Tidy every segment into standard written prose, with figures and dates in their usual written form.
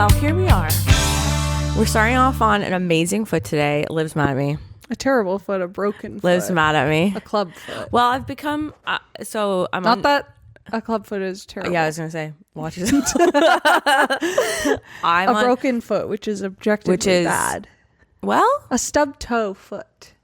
well, here we are. We're starting off on an amazing foot today. Liv's mad at me. A terrible foot, a broken foot. Liv's mad at me. A club foot. Well, I've become, I'm Not that a club foot is terrible. Yeah, I was going to say, watch it. A broken foot, which is objectively bad. Well, a stub toe foot.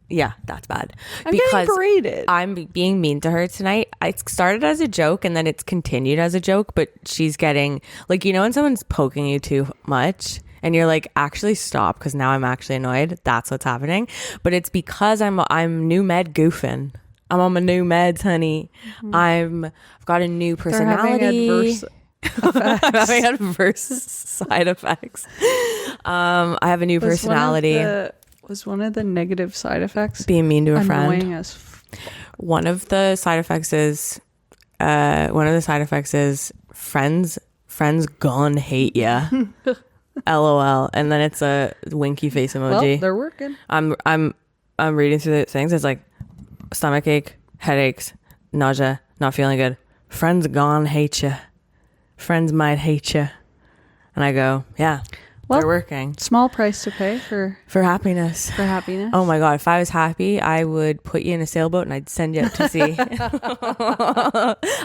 Yeah, that's bad. I'm getting berated. I'm being mean to her tonight. It started as a joke and then it's continued as a joke, but she's getting, like, you know when someone's poking you too much and you're like, actually stop, because now I'm actually annoyed. That's what's happening. But it's because I'm new med goofing. I'm on my new meds, honey. I've got a new personality. I'm having adverse side effects. I have a new personality. Was one of the negative side effects being mean to a friend? Annoying as one of the side effects is friends gone hate ya. LOL. And then it's a winky face emoji. Well, they're working. I'm reading through the things. It's like stomach ache, headaches, nausea, not feeling good. Friends gone hate ya. Friends might hate ya. And I go, yeah. Well, they're working. Small price to pay for happiness. For happiness. Oh my God. If I was happy, I would put you in a sailboat and I'd send you out to sea.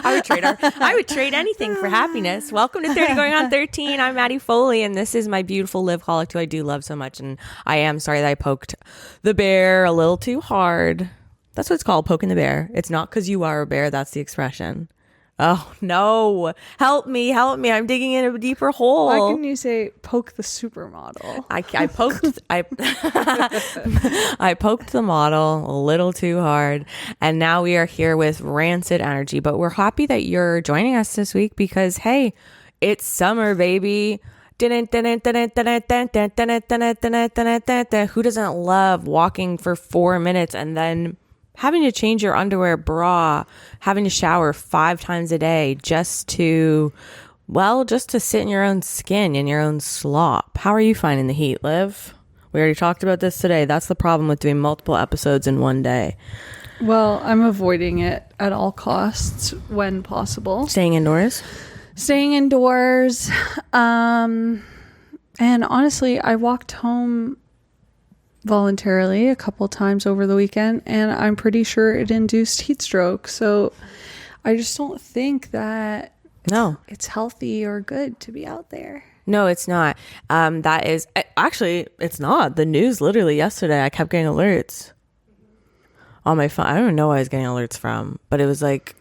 I would trade anything for happiness. Welcome to 30 going on 13. I'm Maddie Foley and this is my beautiful liveholic who I do love so much. And I am sorry that I poked the bear a little too hard. That's what it's called, poking the bear. It's not because you are a bear. That's the expression. Oh no, help me. I'm digging in a deeper hole. Why couldn't you say poke the supermodel? I poked the model a little too hard. And now we are here with rancid energy. But we're happy that you're joining us this week because, hey, it's summer, baby. Who doesn't love walking for 4 minutes and then having to change your underwear, bra, having to shower 5 times a day just to sit in your own skin, in your own slop? How are you finding the heat, Liv? We already talked about this today. That's the problem with doing multiple episodes in one day. Well, I'm avoiding it at all costs when possible. Staying indoors. And honestly, I walked home voluntarily a couple times over the weekend and I'm pretty sure it induced heat stroke, so I just don't think that it's healthy or good to be out there. No, it's not. That is actually, it's not. The news literally yesterday, I kept getting alerts on my phone. I don't even know where I was getting alerts from, but it was like,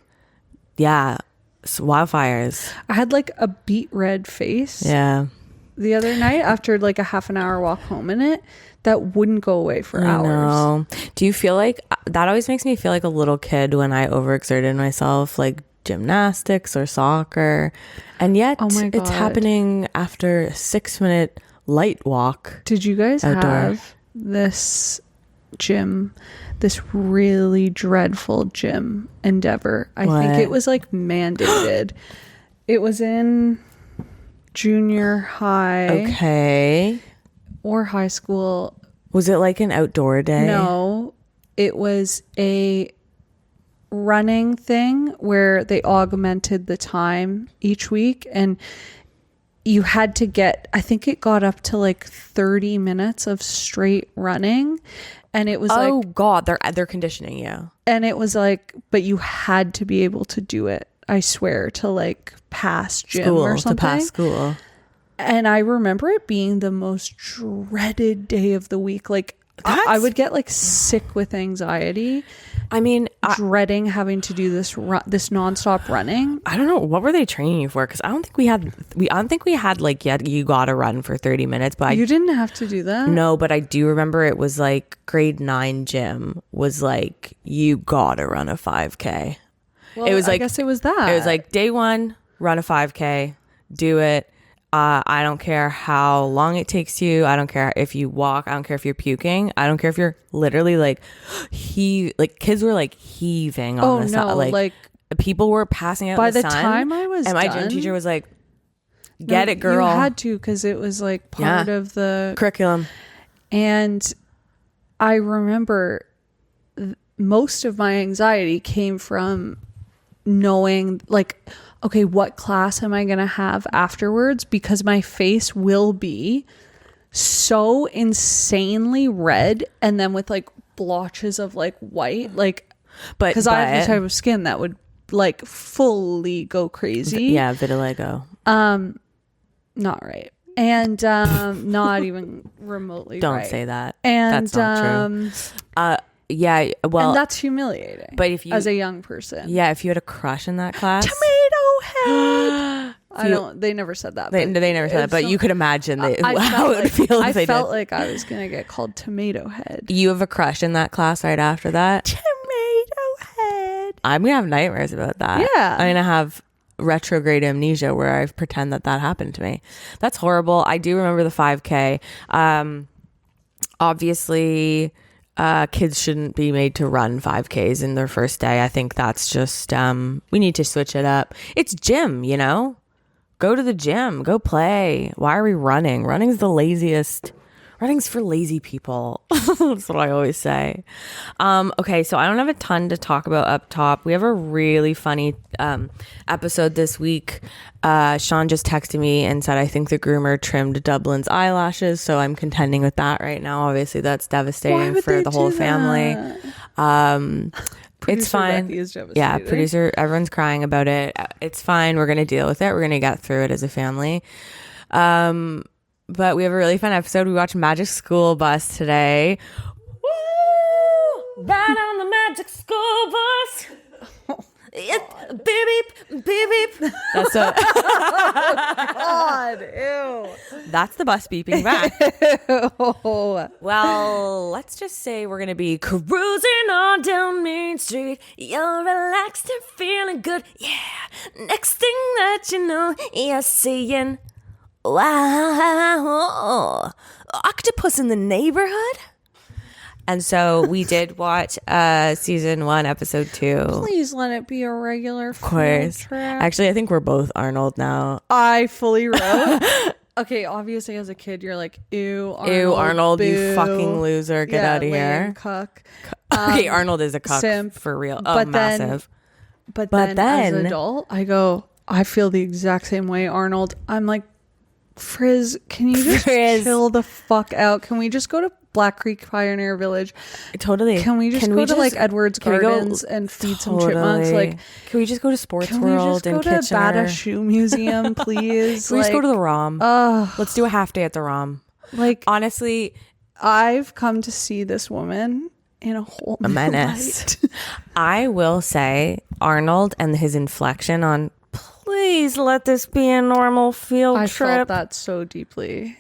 yeah, wildfires. I had like a beet red face the other night after like a half an hour walk home in it that wouldn't go away for hours. No. Do you feel like that always makes me feel like a little kid when I overexerted myself, like gymnastics or soccer, and yet it's happening after a 6-minute light walk. Did you guys have this really dreadful gym endeavor? I think it was like mandated. It was in junior high. Okay. Or high school. Was it like an outdoor day? No, it was a running thing where they augmented the time each week and you had to get, I think it got up to like 30 minutes of straight running. And it was oh God, they're conditioning you. And it was like, but you had to be able to do it, I swear, to like pass gym or something. To pass school. And I remember it being the most dreaded day of the week. Like I would get like sick with anxiety. I mean, dreading having to do this nonstop running. I don't know, what were they training you for? Because I don't think we had like, yeah, you gotta run for 30 minutes. But you didn't have to do that. No, but I do remember it was like grade 9 gym was like, you gotta run a 5K. Well, it was like, I guess it was that. It was like day 1, run a 5K, do it. I don't care how long it takes you. I don't care if you walk. I don't care if you're puking. I don't care if you're literally like kids were like heaving on the side. Like people were passing out by in the sun. sun. By the time I was and my done, gym teacher was like, get it, girl. You had to, because it was like part of the curriculum. And I remember most of my anxiety came from knowing, like, okay, what class am I going to have afterwards? Because my face will be so insanely red and then with like blotches of like white, like, because I have the type of skin that would like fully go crazy. Yeah, vitiligo. Not right. And not even remotely Don't right. say that. And that's not true. Yeah, well, and that's humiliating. But if you, as a young person, yeah, if you had a crush in that class, tomato head. They never said that. They never said that. But you could imagine how it would feel. I felt like I was gonna get called tomato head. You have a crush in that class right after that. Tomato head. I'm gonna have nightmares about that. Yeah, I'm gonna have retrograde amnesia where I pretend that happened to me. That's horrible. I do remember the 5K. Obviously, kids shouldn't be made to run 5Ks in their first day. I think that's just we need to switch it up. It's gym, you know. Go to the gym. Go play. Why are we running? Running's the laziest. Running's for lazy people. That's what I always say. Okay, so I don't have a ton to talk about up top. We have a really funny episode this week. Sean just texted me and said, I think the groomer trimmed Dublin's eyelashes. So I'm contending with that right now. Obviously, that's devastating for the whole family. It's fine. Yeah, producer, everyone's crying about it. It's fine. We're going to deal with it. We're going to get through it as a family. But we have a really fun episode. We watched Magic School Bus today. Woo! Ride on the Magic School Bus. Beep, beep, beep, beep. That's a God, ew. That's the bus beeping back. Ew. Well, let's just say we're going to be cruising on down Main Street. You're relaxed and feeling good. Yeah. Next thing that you know, you're seeing... Wow, octopus in the neighborhood. And so we did watch season 1, episode 2. Please let it be a regular of course trip. Actually, I think we're both Arnold now. I fully wrote. Okay, obviously as a kid you're like, ew, Arnold, boo. you fucking loser, get out of here. Cuck. Okay, Arnold is a cuck, simp, for real. But massive. But then as an adult I feel the exact same way, Arnold. I'm like, Frizz, can you just chill the fuck out? Can we just go to Black Creek Pioneer Village? Totally. Can we just go to like Edwards Gardens and feed some chipmunks? Like, can we just go to Sports World and Kitchener? Can we just go to Bata Shoe Museum, please? Can we just go to the ROM? Let's do a half day at the ROM. Like, honestly, I've come to see this woman in a whole new menace. light. I will say Arnold and his inflection on please let this be a normal field trip. I felt that so deeply.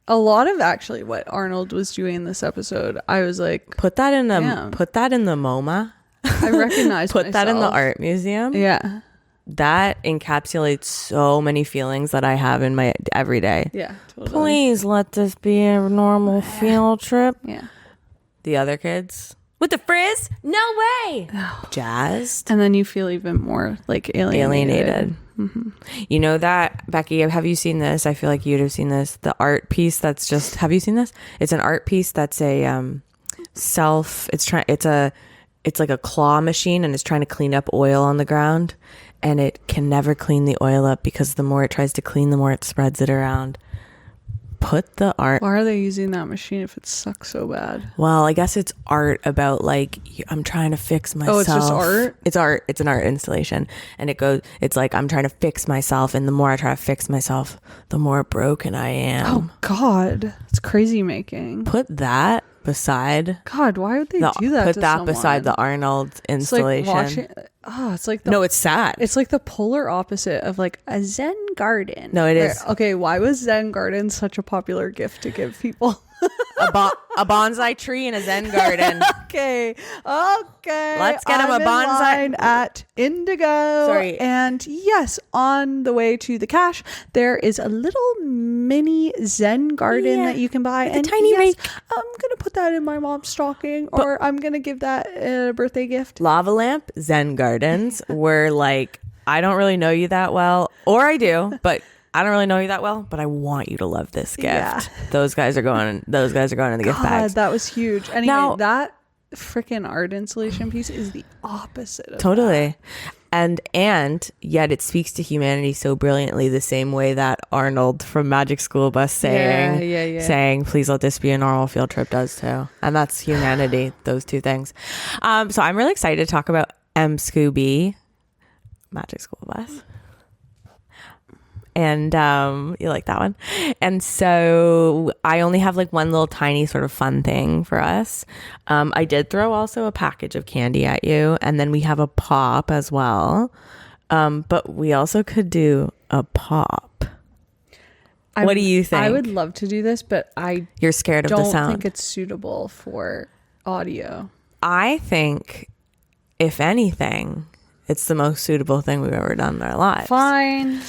A lot of actually what Arnold was doing in this episode, I was like, put that in the MoMA. I recognize put that in the art museum. Yeah. That encapsulates so many feelings that I have in my everyday. Yeah, totally. Please let this be a normal field trip. Yeah. The other kids with the frizz? No way. Jazzed. And then you feel even more like alienated. Mm-hmm. You know that, Becky, have you seen this? I feel like you'd have seen this. The art piece that's just, have you seen this? It's an art piece that's a it's like a claw machine and it's trying to clean up oil on the ground, and it can never clean the oil up because the more it tries to clean, the more it spreads it around. Put the art. Why are they using that machine if it sucks so bad? Well, I guess it's art about like, I'm trying to fix myself. Oh, it's just art? It's art. It's an art installation. And it's like, I'm trying to fix myself. And the more I try to fix myself, the more broken I am. Oh, God. It's crazy making. Put that beside. God, why would they do that? Put to that someone? Beside the Arnold installation. It's like it's like no, it's sad. It's like the polar opposite of like a Zen garden. No, it is. Okay, why was Zen garden such a popular gift to give people? a bonsai tree in a Zen garden. Okay. Let's get him a bonsai in line at Indigo. Sorry. And yes, on the way to the cache, there is a little mini Zen garden that you can buy. And a tiny rake. I'm gonna put that in my mom's stocking, or I'm gonna give that a birthday gift. Lava Lamp Zen gardens were like, I don't really know you that well, or I do, but I don't really know you that well, but I want you to love this gift. Yeah. Those guys are going in the gift bags. That was huge. Anyway, that freaking art installation piece is the opposite of totally. And yet it speaks to humanity so brilliantly, the same way that Arnold from Magic School Bus saying, please let this be a normal field trip does too. And that's humanity, those two things. So I'm really excited to talk about Scooby, Magic School Bus. And you like that one? And so I only have like one little tiny sort of fun thing for us. I did throw also a package of candy at you, and then we have a pop as well. But we also could do a pop. What do you think? I would love to do this, but you're scared of the sound. I don't think it's suitable for audio. I think, if anything, it's the most suitable thing we've ever done in our lives. Fine.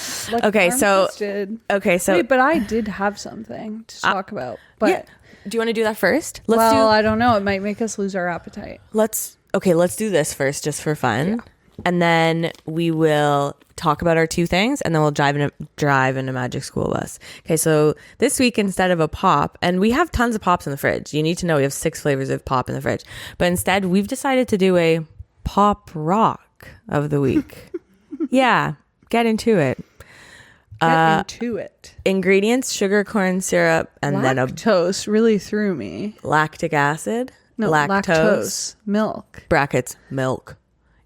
Okay, so wait, but I did have something to talk about. But yeah. Do you want to do that first? I don't know. It might make us lose our appetite. Let's do this first, just for fun, yeah. And then we will talk about our two things, and then we'll drive in a Magic School Bus. Okay, so this week, instead of a pop, and we have tons of pops in the fridge. You need to know we have 6 flavors of pop in the fridge, but instead we've decided to do a pop rock of the week. Yeah, get into it. Ingredients: sugar, corn syrup, and lactose really threw me. Lactic acid. No, lactose. Milk. Brackets milk.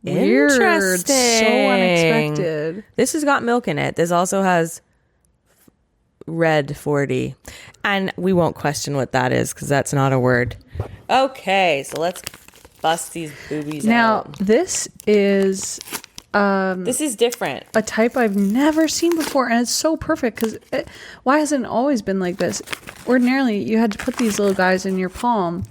Weird. Interesting. So unexpected. This has got milk in it. This also has red 40, and we won't question what that is because that's not a word. Okay, so let's bust these boobies out. Now, this is different. A type I've never seen before, and it's so perfect because why hasn't it always been like this? Ordinarily, you had to put these little guys in your palm,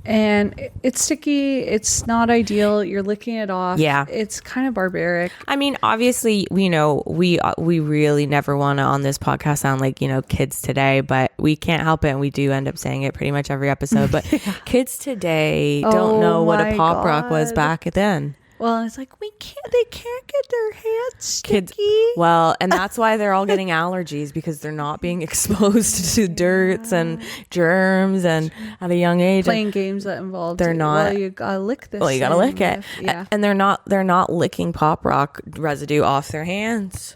and it's sticky. It's not ideal. You're licking it off. Yeah, it's kind of barbaric. I mean, obviously, we really never want to on this podcast sound like kids today, but we can't help it, and we do end up saying it pretty much every episode. But yeah. Kids today don't know what a pop rock was back then. Well, it's like they can't get their hands sticky. Kids, and that's why they're all getting allergies, because they're not being exposed to dirts and germs and at a young age. Playing games that involve you gotta lick this. Well, you gotta lick it. Yeah. And they're not licking pop rock residue off their hands.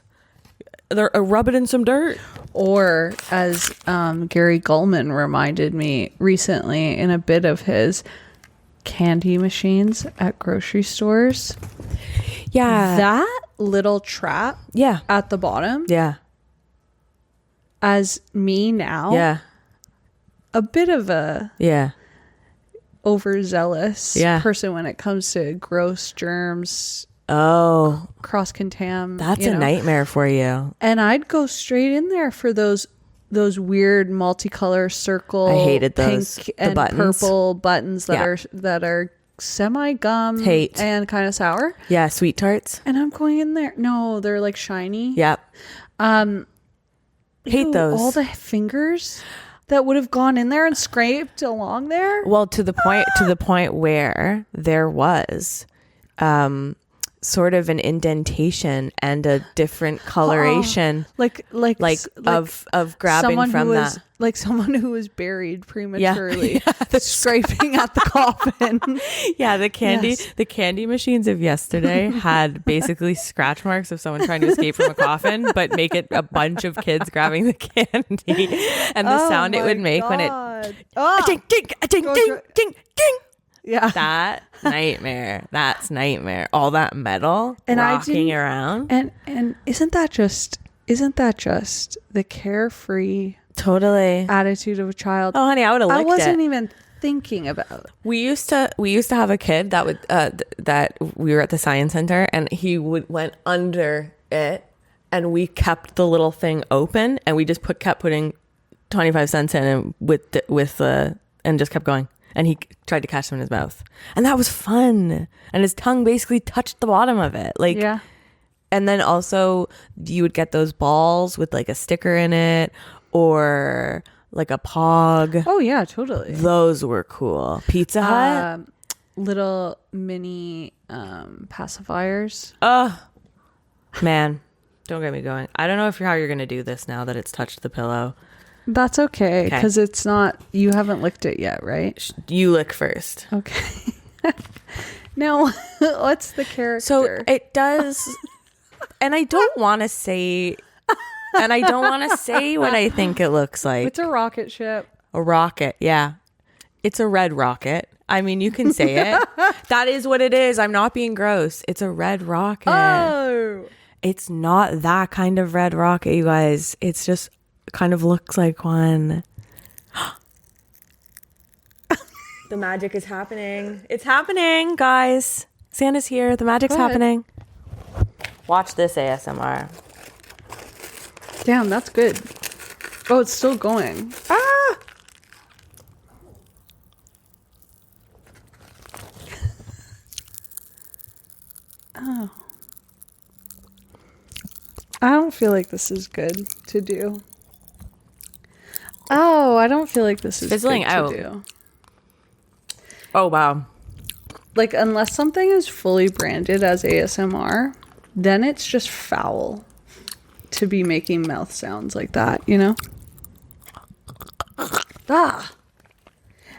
They're rub it in some dirt. Or as Gary Gulman reminded me recently in a bit of his, candy machines at grocery stores. Yeah. That little trap at the bottom. Yeah. As me now. Yeah. A bit of a overzealous person when it comes to gross germs. Oh. Cross-contam. That's a nightmare for you. And I'd go straight in there for those weird multicolor circle, I hated those, pink and purple buttons that are semi gum and kind of sour. Yeah, sweet tarts. And I'm going in there. No, they're like shiny. Yep. Hate those. All the fingers that would have gone in there and scraped along there. Well, to the point where there was sort of an indentation and a different coloration, like of grabbing from that, like someone who was buried prematurely, scraping at the coffin. Yeah, the candy machines of yesterday had basically scratch marks of someone trying to escape from a coffin, but make it a bunch of kids grabbing the candy, and the sound it would make when it ding ding ding ding ding ding. Yeah, that nightmare. That's nightmare. All that metal and rocking around. And isn't that just the carefree totally attitude of a child? Oh, honey, I would have licked it. I wasn't even thinking about it. We used to have a kid that would that we were at the science center, and he went under it, and we kept the little thing open, and we just kept putting 25 cents in and with and just kept going. And he tried to catch them in his mouth. And that was fun. And his tongue basically touched the bottom of it. And then also you would get those balls with like a sticker in it, or like a pog. Oh yeah, totally. Those were cool. Pizza Hut. Little mini pacifiers. Oh, man. Don't get me going. I don't know how you're going to do this now that it's touched the pillow. That's okay, because it's not, you haven't licked it yet, right? You lick first. Okay. Now, what's the character? So it does, and I don't want to say what I think it looks like. It's a rocket ship. A rocket, yeah. It's a red rocket. I mean, you can say it. That is what it is. I'm not being gross. It's a red rocket. Oh. It's not that kind of red rocket, you guys. It's just kind of looks like one. The magic is happening. It's happening, guys. Santa's here. The magic's happening. Watch this ASMR. Damn, that's good. Oh, it's still going. Ah! Oh. I don't feel like this is good to do. Oh, I don't feel like this is Fizzling good out. to do. Oh, wow. Like, unless something is fully branded as ASMR, then it's just foul to be making mouth sounds like that, you know? Ah.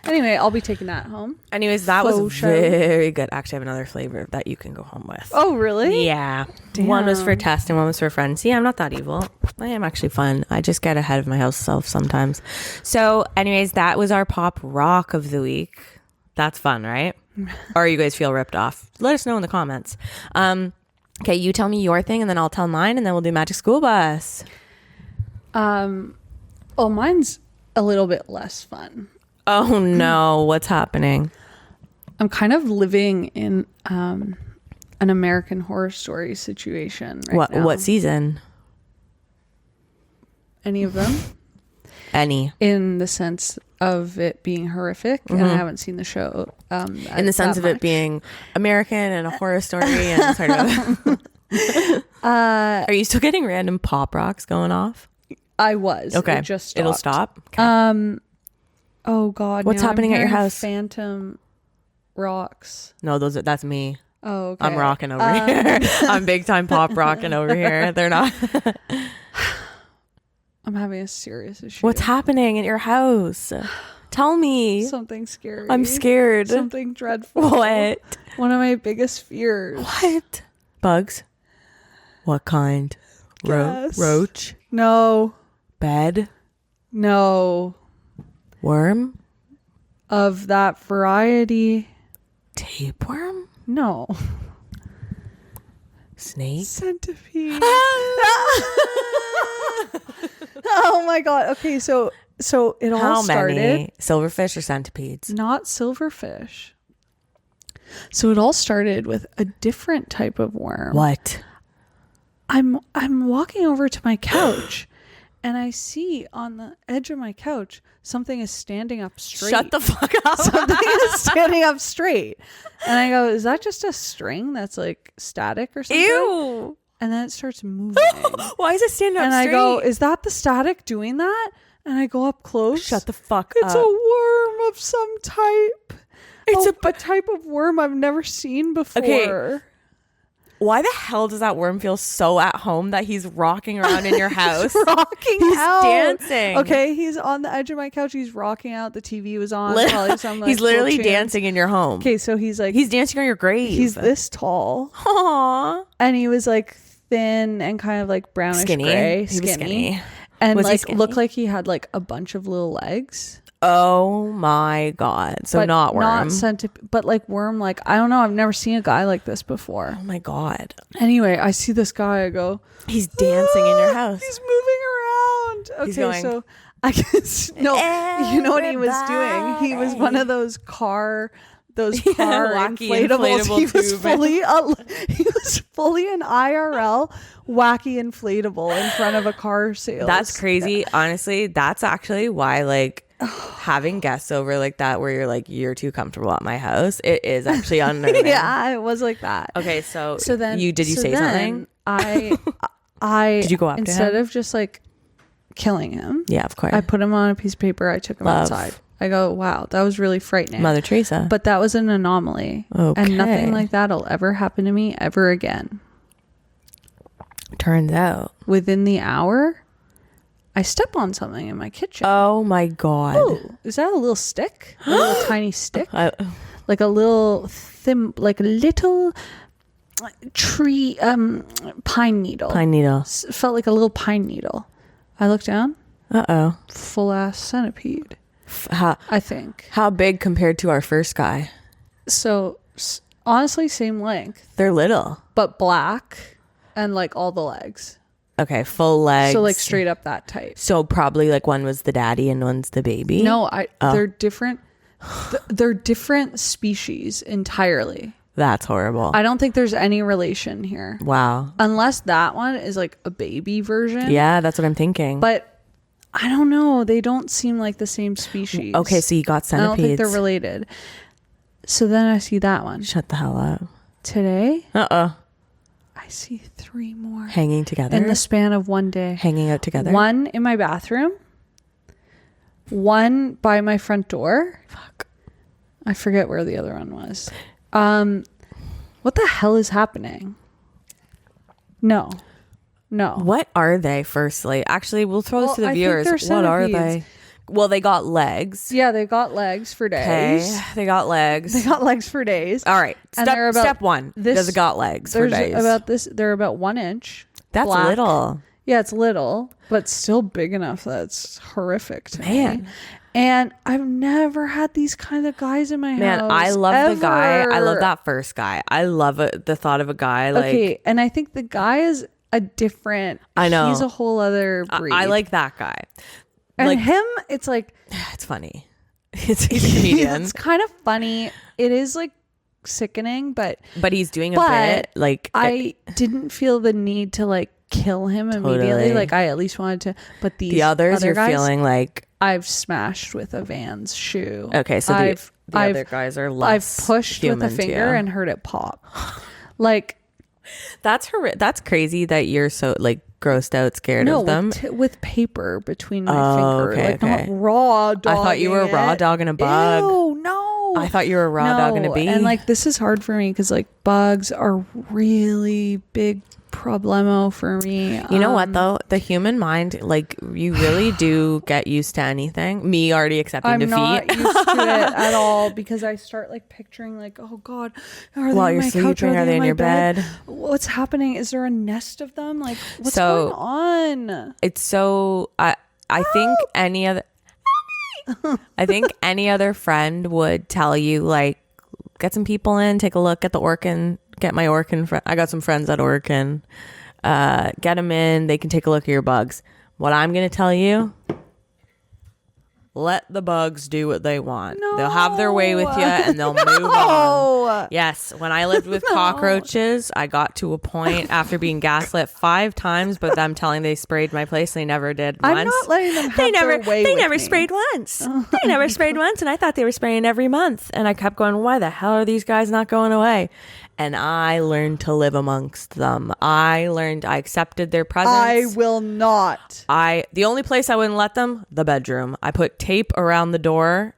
Anyway, I'll be taking that home. Anyways, that was Faux show. very good. Actually, I have another flavor that you can go home with. Oh, really? Yeah. Damn. One was for test and one was for friends. See, I'm not that evil. I am actually fun. I just get ahead of my house self sometimes. So, anyways, that was our pop rock of the week. That's fun, right? Or you guys feel ripped off? Let us know in the comments. Okay, you tell me your thing and then I'll tell mine and then we'll do Magic School Bus. Well, mine's a little bit less fun. Oh no, what's happening? I'm kind of living in an American Horror Story situation right now. What season? Any of them? Any. In the sense of it being horrific, and I haven't seen the show. In the sense of it being American and a horror story and sort of. Are you still getting random pop rocks going off? I was. Okay. It just stopped. It'll stop. Okay. Oh God. What's now happening I'm at your hearing house? Phantom rocks. No, that's me. Oh, okay. I'm rocking over here. I'm big time pop rocking over here. They're not. I'm having a serious issue. What's happening at your house? Tell me. Something scary. I'm scared. Something dreadful. What? One of my biggest fears. What? Bugs? What kind? Guess. Roach? No. Bed? No. Worm? Of that variety. Tapeworm? No. Snake? Centipede. Oh my God. Okay, so it all started. Many? Silverfish or centipedes? Not silverfish. So it all started with a different type of worm. What? I'm walking over to my couch and I see on the edge of my couch something is standing up straight. Shut the fuck up. Something is standing up straight. And I go, is that just a string that's like static or something? Ew. And then it starts moving. Why is it standing up And straight? I go, is that the static doing that? And I go up close. Shut the fuck It's up. a worm of some type. It's a type of worm I've never seen before. Okay. Why the hell does that worm feel so at home that he's rocking around in your house? He's out. Dancing. Okay, he's on the edge of my couch. He's rocking out. The TV was on. Probably some, like, he's literally little tunes. dancing in your home. Okay, so he's like... He's dancing on your grave. He's this tall. Aww. And he was like thin and kind of like brownish Skinny. gray. He was skinny. And Was he like skinny? looked like he had like a bunch of little legs. Oh my God. So but not worm. Not centipede, but like worm. Like, I don't know. I've never seen a guy like this before. Oh my God. Anyway, I see this guy. I go, He's dancing in your house. he's moving around. Okay, He's going, so I guess no. You know what he was doing? He was one of those car wacky inflatables. He was tube. he was fully an IRL wacky inflatable in front of a car sales. That's crazy. Honestly, that's actually why like having guests over like that where you're like, you're too comfortable at my house, it is actually unnerving. Yeah, it was like that. Okay, so then you say something? I Did you go up to instead him? of just like killing him? Yeah, of course. I put him on a piece of paper. I took him Love. outside. I go, wow, that was really frightening. Mother Teresa. But that was an anomaly. Okay. And nothing like that'll ever happen to me ever again. Turns out. Within the hour, I step on something in my kitchen. Oh my God. Oh, is that a little stick? A little tiny stick? like a little thin, like a little tree, pine needle. Felt like a little pine needle. I looked down. Full ass centipede. I think. How big compared to our first guy? So honestly, same length. They're little, but black, and like all the legs. Okay, full legs. So like straight up that tight. So probably like one was the daddy and one's the baby. No, they're different. They're different species entirely. That's horrible. I don't think there's any relation here. Wow. Unless that one is like a baby version. Yeah, that's what I'm thinking. But I don't know. They don't seem like the same species. Okay, so you got centipedes. I don't think they're related. So then I see that one. Shut the hell up. Today? I see 3 more. Hanging together? In the span of one day. Hanging out together? One in my bathroom. One by my front door. Fuck. I forget where the other one was. What the hell is happening? No. What are they, firstly? Actually, we'll throw this to the viewers. What are they? Well, they got legs. Yeah, they got legs for days. Okay, they got legs. They got legs for days. All right. Step one. Does it got legs for days? They're about 1 inch. That's black. little. Yeah, it's little, but still big enough that's horrific to me. And I've never had these kind of guys in my house. Man, I love the guy. I love that first guy. I love it, the thought of a guy like. Okay, and I think the guy is a different. I know. He's a whole other breed. I like that guy. And like, him, it's like. It's funny. He's a comedian. It's kind of funny. It is like sickening, but he's doing a bit. Like I didn't feel the need to like kill him immediately. Like I at least wanted to. But the others you're guys, feeling like I've smashed with a Vans shoe. Okay, so the other guys are less. I've pushed with a finger and heard it pop. Like that's crazy that you're so like grossed out, scared of them. With paper between my finger. Okay, like not raw dog. I thought you were raw dogging a bug. Ew, no. I thought you were raw dogging a bee. And like this is hard for me because like bugs are really big problemo for me. You know what though? The human mind, like you really do get used to anything. Me already accepting defeat. I'm not used to it at all because I start like picturing like, oh God, are they while in you're my sleeping, couch? Are they in your bed? What's happening? Is there a nest of them? Like what's going on? It's so I think any other I think any other friend would tell you like get some people in, take a look at the Orkin. Get my Orkin friend. I got some friends at Orkin. Get them in. They can take a look at your bugs. What I'm going to tell you, let the bugs do what they want. No. They'll have their way with you and they'll move on. Yes. When I lived with cockroaches, I got to a point after being gaslit 5 times, but them telling they sprayed my place. They never did once. I'm not letting them have their way They with never me. sprayed once. They never sprayed once. And I thought they were spraying every month. And I kept going, why the hell are these guys not going away? And I learned to live amongst them. I accepted their presence. I will not. The only place I wouldn't let them, the bedroom. I put tape around the door,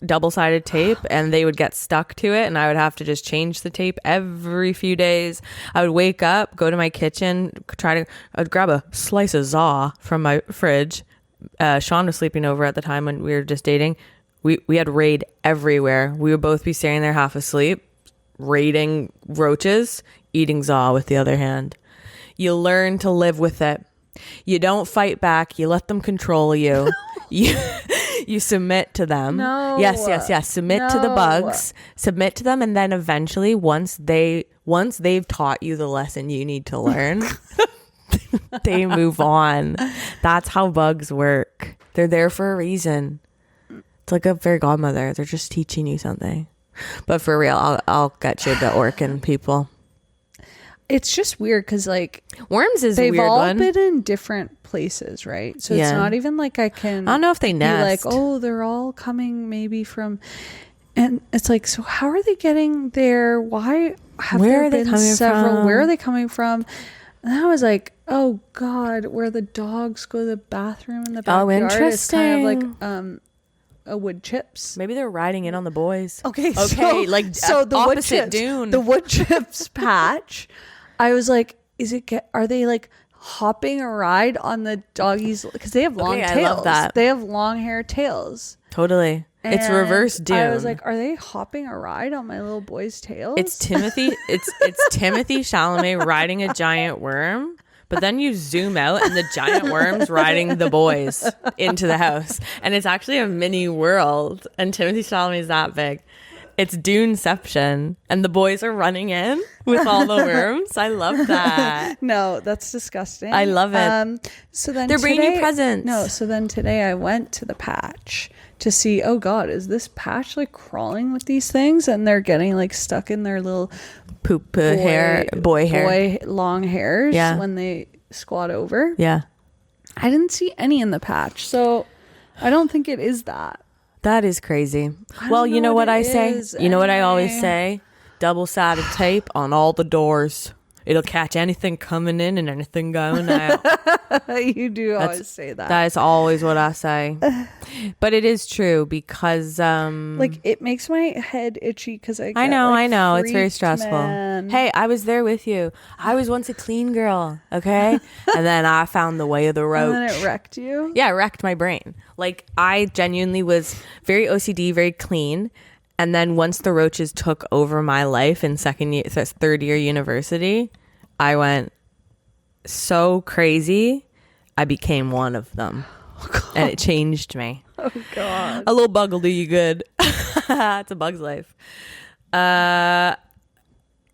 double-sided tape, and they would get stuck to it, and I would have to just change the tape every few days. I would wake up, go to my kitchen, I'd grab a slice of za from my fridge. Sean was sleeping over at the time when we were just dating. We had raid everywhere. We would both be staring there half asleep, raiding roaches, eating za with the other hand. You learn to live with it. You don't fight back. You let them control you. You submit to them. No. Yes. Submit to the bugs. Submit to them, and then eventually, once they've taught you the lesson you need to learn, they move on. That's how bugs work. They're there for a reason. It's like a fairy godmother. They're just teaching you something. But for real, I'll get you the Orkin people. It's just weird because like worms is a weird one. They've all been in different places, right? So it's not even like I don't know if they nest. Be like, oh, they're all coming maybe from, and it's like, so how are they getting there? Why have there been several? Where are they coming from? And I was like, oh God, where the dogs go to the bathroom in the backyard. Oh, interesting. It's kind of like wood chips. Maybe they're riding in on the boys. Okay, so the wood chips, dune. The wood chips patch. I was like, are they like hopping a ride on the doggies? Because they have long tails. I love that. They have long hair tails. Totally. It's And reverse Dune. I was like, are they hopping a ride on my little boy's tails? It's Timothy Chalamet riding a giant worm, but then you zoom out and the giant worm's riding the boys into the house. And it's actually a mini world. And Timothy Chalamet is that big. It's Duneception. And the boys are running in with all the worms. I love that. No, that's disgusting. I love it. So then They're bringing you presents. No, so then today I went to the patch to see, oh God, is this patch like crawling with these things? And they're getting like stuck in their little boy hair, long hairs when they squat over. Yeah. I didn't see any in the patch. So I don't think it is that. That is crazy. Well, you know what I say? You know what I always say? Double-sided tape on all the doors. It'll catch anything coming in and anything going out. You do always say that. That is always what I say. But it is true because... like, it makes my head itchy because I know. It's very stressful. Man. Hey, I was there with you. I was once a clean girl, okay? And then I found the way of the roach. And then it wrecked you? Yeah, it wrecked my brain. Like, I genuinely was very OCD, very clean. And then once the roaches took over my life in third year university, I went so crazy. I became one of them. Oh, and it changed me. Oh, God. A little bug will do you good. It's a bug's life.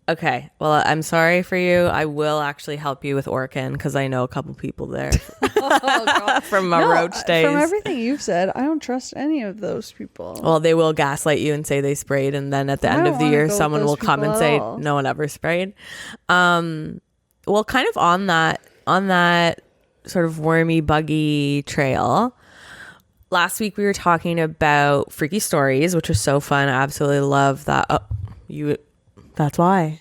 Okay. Well, I'm sorry for you. I will actually help you with Orkin because I know a couple people there from my roach days. From everything you've said, I don't trust any of those people. Well, they will gaslight you and say they sprayed, and then at the end of the year, someone will come and say no one ever sprayed. Well, kind of on that sort of wormy, buggy trail. Last week we were talking about freaky stories, which was so fun. I absolutely love that. That's why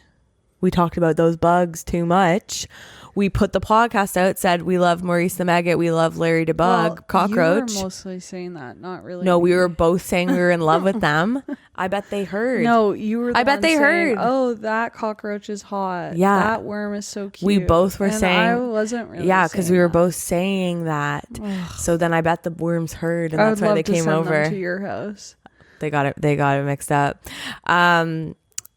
we talked about those bugs too much. We put the podcast out, said we love Maurice the Maggot, we love Larry the Bug, Cockroach. You were mostly saying that, not really. No, we were both saying we were in love with them. I bet they heard. No, you were. I bet they heard. Oh, that cockroach is hot. Yeah, that worm is so cute. We both were saying. I wasn't really. Yeah, because we were both saying that. So then I bet the worms heard, and that's why they came over. Them to your house. They got it mixed up.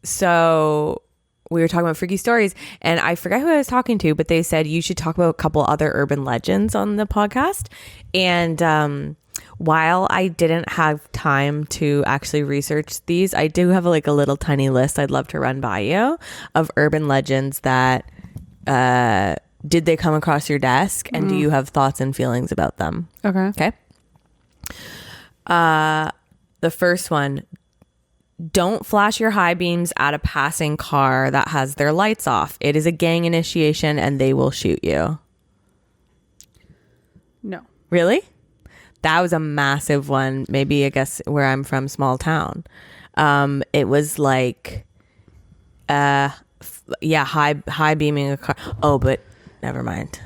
So we were talking about freaky stories, and I forget who I was talking to, but they said you should talk about a couple other urban legends on the podcast. And while I didn't have time to actually research these, I do have a little tiny list I'd love to run by you of urban legends that did they come across your desk, and do you have thoughts and feelings about them? Okay. The first one. Don't flash your high beams at a passing car that has their lights off. It is a gang initiation and they will shoot you. No. Really? That was a massive one. Maybe, I guess, where I'm from, small town. It was like, high beaming a car. Oh, but never mind.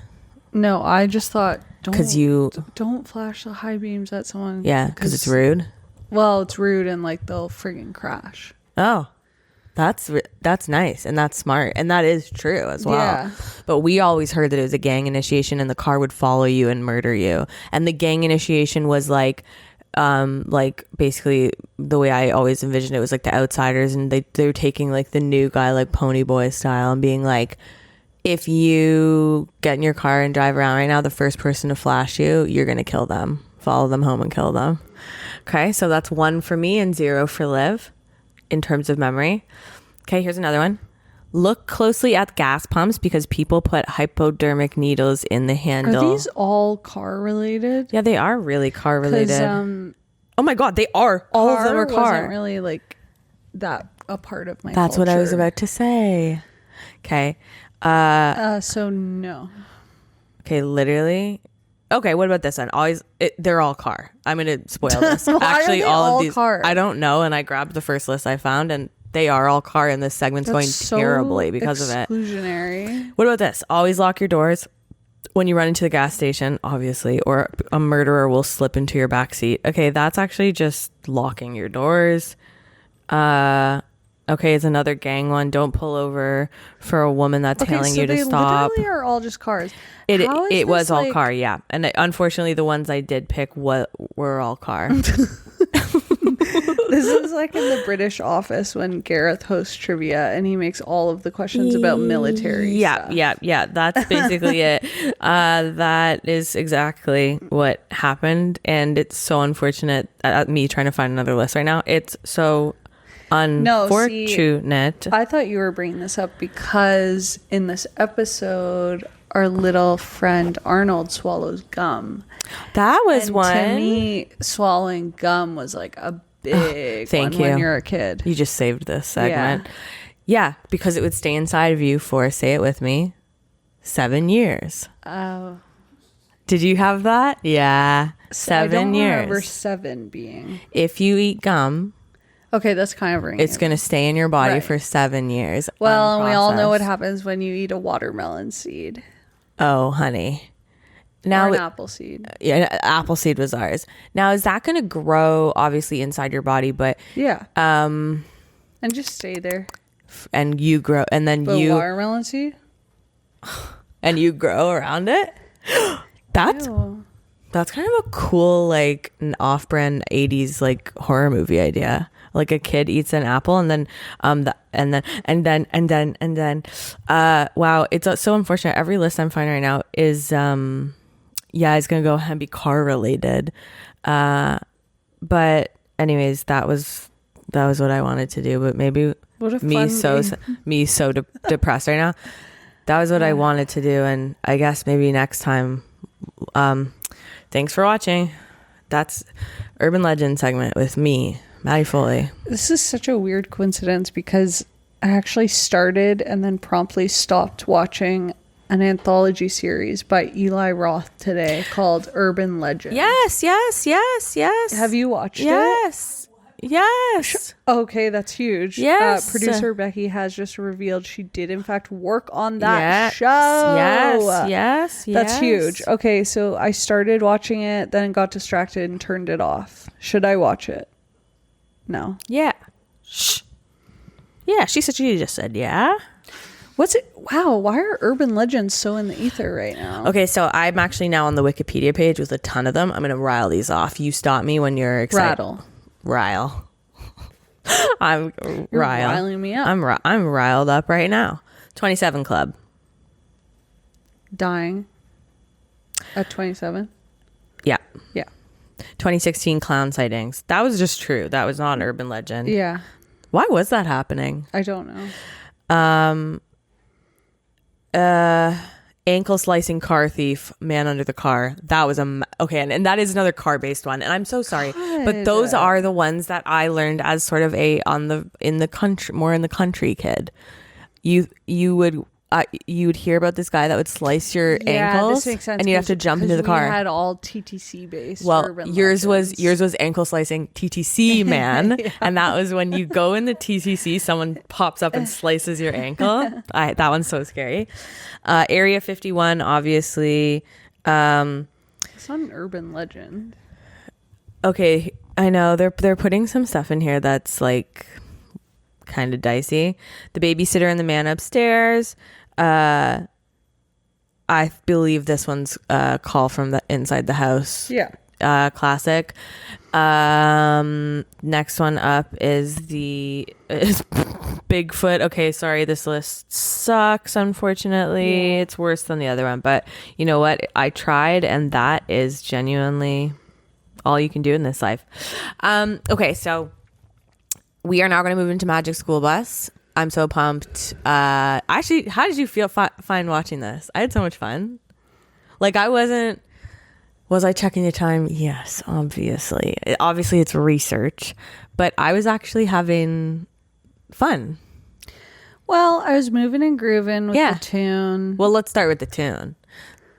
No, I just thought, don't flash the high beams at someone. Yeah, because it's rude. Well, it's rude and they'll friggin' crash. Oh, that's nice and that's smart and that is true as well. Yeah. But we always heard that it was a gang initiation and the car would follow you and murder you. And the gang initiation was basically the way I always envisioned it was the outsiders, and they're taking the new guy Pony Boy style and being if you get in your car and drive around right now, the first person to flash you, you're gonna kill them, follow them home and kill them. Okay, so that's 1 for me and 0 for Liv in terms of memory. Okay, here's another one. Look closely at gas pumps because people put hypodermic needles in the handle. Are these all car related? Yeah, they are really car related. Oh my God, they are. All of them are car. Wasn't really that a part of my That's culture. What I was about to say. Okay. So no. Okay, literally. Okay, what about this one? They're all car. I'm going to spoil this. Actually, all of these. Car? I don't know, and I grabbed the first list I found, and they are all car, and this segment's going terribly because of it. Exclusionary. What about this? Always lock your doors when you run into the gas station, obviously, or a murderer will slip into your back seat. Okay, that's actually just locking your doors. Okay, it's another gang one. Don't pull over for a woman that's telling you to stop. Literally are all just cars. It was all car, yeah. And unfortunately, the ones I did pick were all car. This is like in the British Office when Gareth hosts trivia and he makes all of the questions about military stuff. Yeah. That's basically it. That is exactly what happened. And it's so unfortunate. Me trying to find another list right now. It's so unfortunate. I thought you were bringing this up because in this episode, our little friend Arnold swallows gum. That was and one. To me, swallowing gum was like a big Thank one you. when you're a kid. You just saved this segment. Yeah, because it would stay inside of you for, say it with me, 7 years. Oh. Did you have that? Yeah. 7 I don't years. remember 7 being. If you eat gum, okay, that's kind of ringing. it's going to stay in your body Right. for 7 years. Well, and we all know what unprocessed. happens when you eat a watermelon seed Oh, honey. Now, or an apple seed. yeah, apple seed was ours. Now, is that going to grow obviously inside your body, but Yeah. And just stay there. and you grow and then But you watermelon seed? and you grow around it? That's Ew. That's kind of a cool, like, an off-brand 80s, like, horror movie idea. Like a kid eats an apple and then, wow, it's so unfortunate. Every list I'm finding right now is, it's going to go ahead and be car related. But anyways, that was what I wanted to do. But maybe What a me fun so depressed right now. That was what I wanted to do. And I guess maybe next time, thanks for watching. That's Urban Legend segment with me, Maddie Foley. This is such a weird coincidence because I actually started and then promptly stopped watching an anthology series by Eli Roth today called Urban Legend. Yes. Have you watched it? Yes. Okay, that's huge. Yes. Producer Becky has just revealed she did in fact work on that show. Yes. That's huge. Okay, so I started watching it, then got distracted and turned it off. Should I watch it? No. Yeah. Shh. Yeah, she just said yeah. What's it? Wow, why are urban legends so in the ether right now? Okay, so I'm actually now on the Wikipedia page with a ton of them. I'm going to rile these off. You stop me when you're excited. Rile. I'm You're rile. riling me up. I'm riled up right now. 27 Club. Dying at 27. Yeah. Yeah. 2016 clown sightings. That was just true. That was not an urban legend. Yeah. Why was that happening? I don't know. Ankle slicing car thief, man under the car. That was okay, and that is another car based one. And I'm so sorry, but those are the ones that I learned as sort of in the country kid. You would hear about this guy that would slice your ankles, this makes sense, and you'd have to jump into the car. We had all TTC based. Well, urban yours legends. was ankle slicing TTC man, and that was when you go in the TTC, someone pops up and slices your ankle. That one's so scary. Area 51, obviously. It's not an urban legend. Okay, I know they're putting some stuff in here that's like kind of dicey. The babysitter and the man upstairs. I believe this one's Call from the Inside the House. Yeah. Classic. Next one up is Bigfoot. Okay, sorry, this list sucks, unfortunately. It's worse than the other one, but you know what? I tried, and that is genuinely all you can do in this life. Okay, so we are now going to move into Magic School Bus. I'm so pumped. Actually, how did you find watching this? I had so much fun. Like, was I checking the time? Yes, obviously. Obviously, it's research, but I was actually having fun. Well, I was moving and grooving with the tune. Well, let's start with the tune.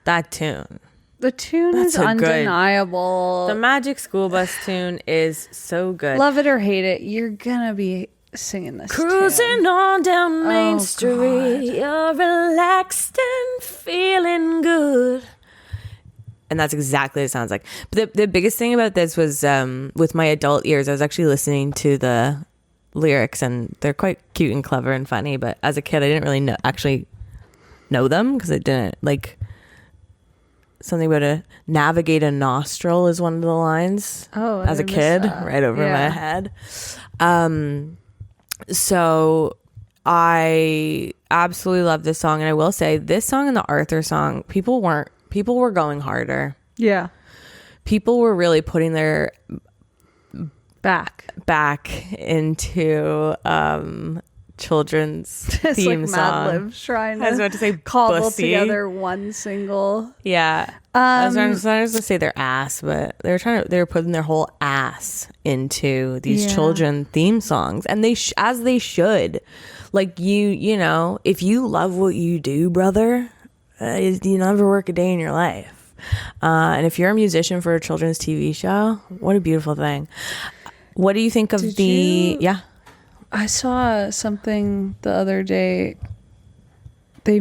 That tune. The tune That's is so good. undeniable. The Magic School Bus tune is so good. Love it or hate it, you're gonna be singing this Cruising tune. on down Main Street, God. you're relaxed and feeling good. And that's exactly what it sounds like. But the biggest thing about this was with my adult ears, I was actually listening to the lyrics, and they're quite cute and clever and funny. But as a kid, I didn't really actually know them because I didn't like something about a navigate a nostril is one of the lines. Oh, as a kid, right over my head. So I absolutely love this song, and I will say this song and the Arthur song, people were going harder. Yeah. People were really putting their back into children's it's theme like song. Mad Libs trying to, I was about to say cobble pussy. together one single. Yeah. I was trying to say their ass, but they were putting their whole ass into these children theme songs, and as they should. Like you know, if you love what you do, brother, you never work a day in your life. And if you're a musician for a children's TV show, what a beautiful thing. What do you think of yeah? I saw something the other day. They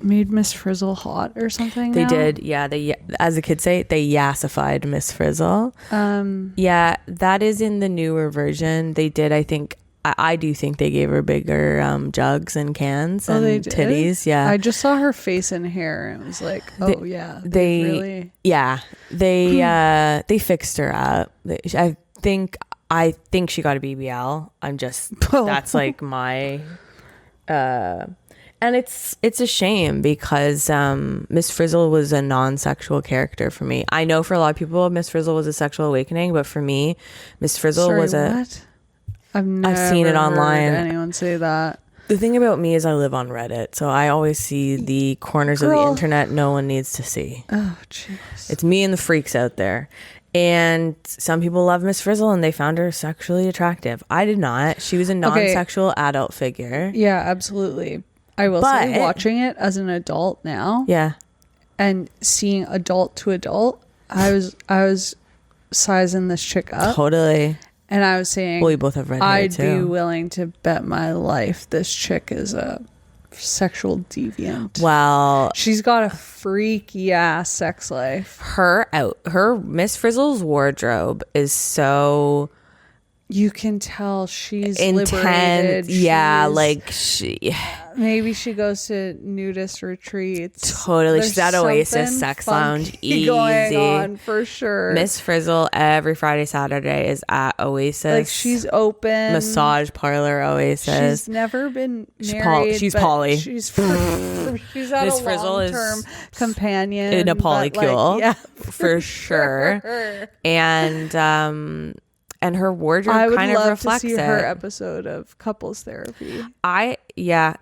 made Miss Frizzle hot or something. They did, yeah. They, as the kids say, they yassified Miss Frizzle. Yeah, that is in the newer version. They did, I think. I do think they gave her bigger jugs and cans and titties. Yeah, I just saw her face and hair and was like, oh they really. Yeah, they fixed her up. I think she got a BBL. That's like my and it's a shame because Miss Frizzle was a non-sexual character for me. I know for a lot of people Miss Frizzle was a sexual awakening, but for me Miss Frizzle was what? I've seen it online. Heard anyone say that. The thing about me is I live on Reddit, so I always see the corners of the internet no one needs to see. Oh, jeez. It's me and the freaks out there. And some people love Miss Frizzle and they found her sexually attractive. I did not. She was a non-sexual adult figure. Yeah, absolutely. I will say, watching it as an adult now, and seeing adult to adult, I was sizing this chick up. Totally. And I was saying, well, we both have red hair I'd too. be willing to bet my life this chick is a sexual deviant. Well, she's got a freaky ass sex life. Her Miss Frizzle's wardrobe is so, you can tell she's intense. Liberated. Yeah, like she. Maybe she goes to nudist retreats. Totally. She's at Oasis Sex Lounge. Easy. Going on for sure. Miss Frizzle every Friday, Saturday is at Oasis. Like she's open. Massage parlor Oasis. She's never been married. She's poly. She's at Miss a Frizzle long-term companion. In a polycule. Like, yeah, for sure. And her wardrobe kind of reflects it. I would love to see her episode of couples therapy. I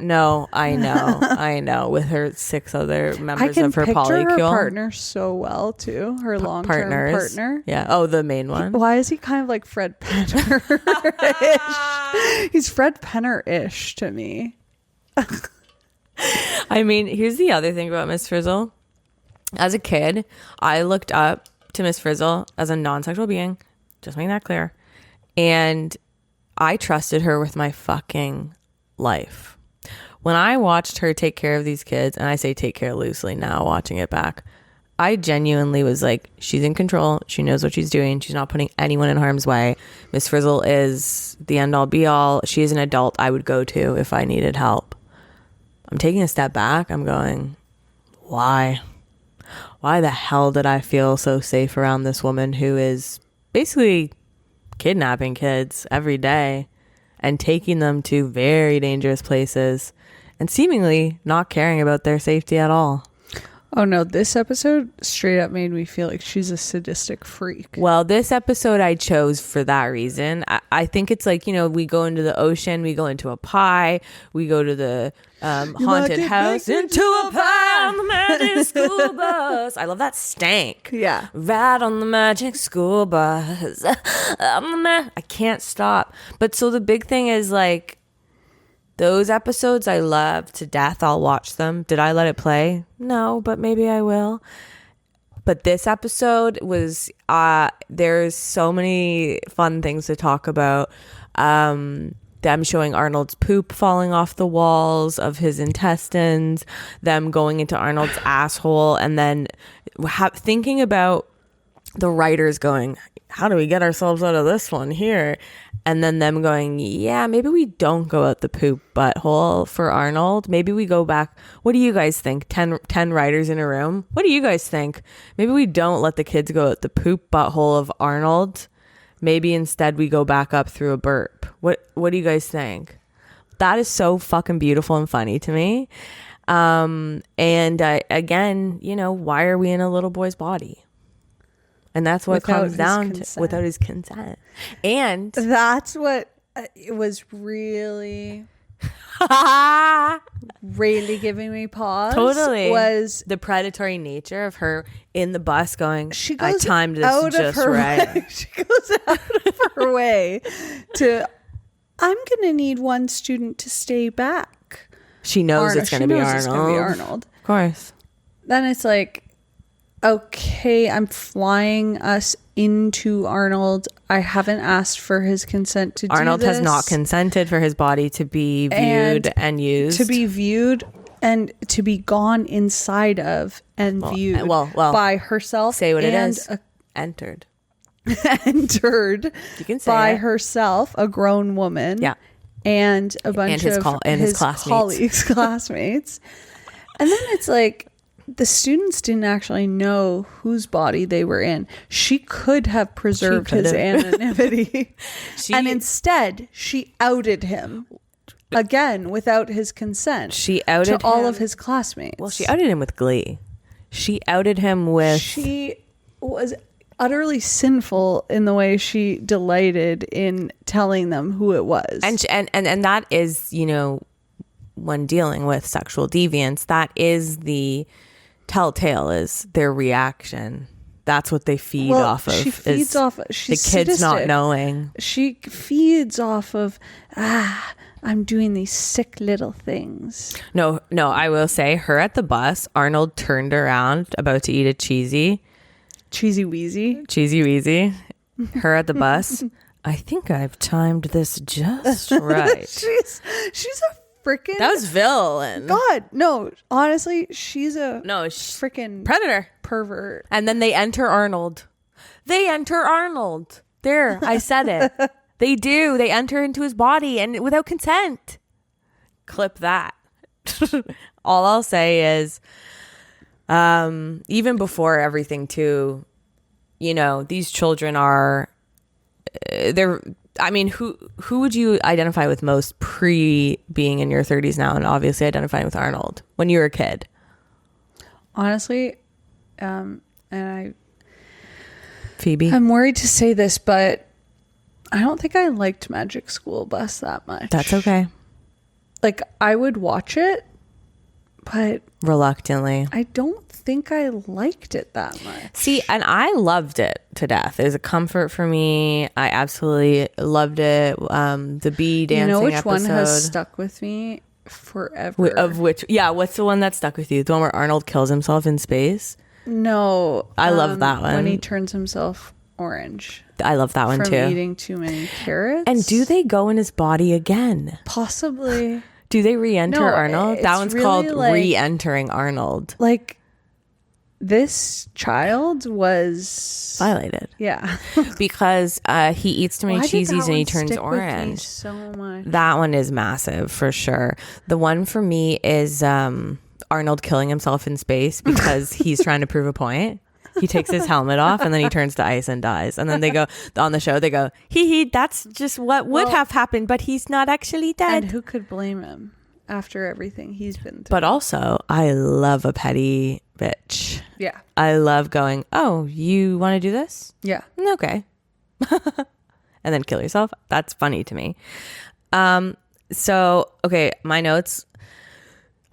know. With her 6 other members of her polycule. I can picture her partner so well too. Her long-term partner. Yeah. Oh, the main one. Why is he kind of like Fred Penner-ish? He's Fred Penner-ish to me. I mean, here's the other thing about Miss Frizzle. As a kid, I looked up to Miss Frizzle as a non-sexual being. Just making that clear. And I trusted her with my fucking life. When I watched her take care of these kids, and I say take care loosely now, watching it back, I genuinely was like, she's in control. She knows what she's doing. She's not putting anyone in harm's way. Miss Frizzle is the end all be all. She is an adult I would go to if I needed help. I'm taking a step back. I'm going, why? Why the hell did I feel so safe around this woman who is basically kidnapping kids every day and taking them to very dangerous places and seemingly not caring about their safety at all? Oh no, this episode straight up made me feel like she's a sadistic freak. Well, this episode I chose for that reason. I think it's like, you know, we go into the ocean, we go into a pie, we go to the haunted house, into a pie on the magic school bus. I love that stank. Yeah. Ride on the magic school bus. I can't stop. But so the big thing is like, those episodes I love to death. I'll watch them. Did I let it play? No, but maybe I will. But this episode was, there's so many fun things to talk about. Them showing Arnold's poop falling off the walls of his intestines, them going into Arnold's asshole, and then thinking about the writers going, how do we get ourselves out of this one here? And then them going, yeah, maybe we don't go out the poop butthole for Arnold. Maybe we go back. What do you guys think? 10 writers in a room. What do you guys think? Maybe we don't let the kids go out the poop butthole of Arnold. Maybe instead we go back up through a burp. What do you guys think? That is so fucking beautiful and funny to me. Again, you know, why are we in a little boy's body? And that's what comes down to without his consent. And that's what it was really, really giving me pause. Totally. Was the predatory nature of her in the bus going, she goes I timed this just right. She goes out of her way to, I'm going to need one student to stay back. She knows it's going to be Arnold. Of course. Then it's like, okay, I'm flying us into Arnold. I haven't asked for his consent to do this. Arnold has not consented for his body to be viewed and used. To be viewed and to be gone inside of and viewed by herself. Say what it is. Entered. Entered. You can say by it. Herself, a grown woman. Yeah. And a bunch of his classmates. And then it's like, the students didn't actually know whose body they were in. She could have preserved his anonymity. And instead, she outed him. Again, without his consent. She outed to all of his classmates. Well, she outed him with glee. She outed him with... She was utterly sinful in the way she delighted in telling them who it was. And that is, you know, when dealing with sexual deviance, that is the telltale, is their reaction. That's what they feed off of. She feeds off the kids sadistic. Not knowing. She feeds off of, I'm doing these sick little things. No, I will say, her at the bus, Arnold turned around about to eat a cheesy wheezy. Her at the bus. I think I've timed this just right. she's a freaking... That was villain. God, no. Honestly, she's a freaking predator. Pervert. And then they enter Arnold. There, I said it. They do. They enter into his body and without consent. Clip that. All I'll say is, even before everything too, you know, these children are, I mean, who would you identify with most pre being in your 30s now, and obviously identifying with Arnold when you were a kid? Honestly, Phoebe. I'm worried to say this, but I don't think I liked Magic School Bus that much. That's okay. Like, I would watch it, but reluctantly. I don't think I liked it that much. See, and I loved it to death. It was a comfort for me. I absolutely loved it. The bee dancing episode. You know which one has stuck with me forever? Of which, yeah, what's the one that stuck with you? The one where Arnold kills himself in space? No. I love that one. When he turns himself orange. I love that one too. From eating too many carrots. And do they go in his body again? Possibly. Do they re-enter Arnold? That one's really called like, re-entering Arnold. Like, this child was violated. Yeah. Because he eats too many cheesies and he turns orange. So much. That one is massive for sure. The one for me is Arnold killing himself in space because he's trying to prove a point. He takes his helmet off and then he turns to ice and dies. And then they go on the show, they go, hee, that's just what would have happened, but he's not actually dead. And who could blame him after everything he's been through? But also, I love a petty bitch. Yeah. I love going, oh, you want to do this? Yeah. Okay. And then kill yourself. That's funny to me. So, okay, my notes.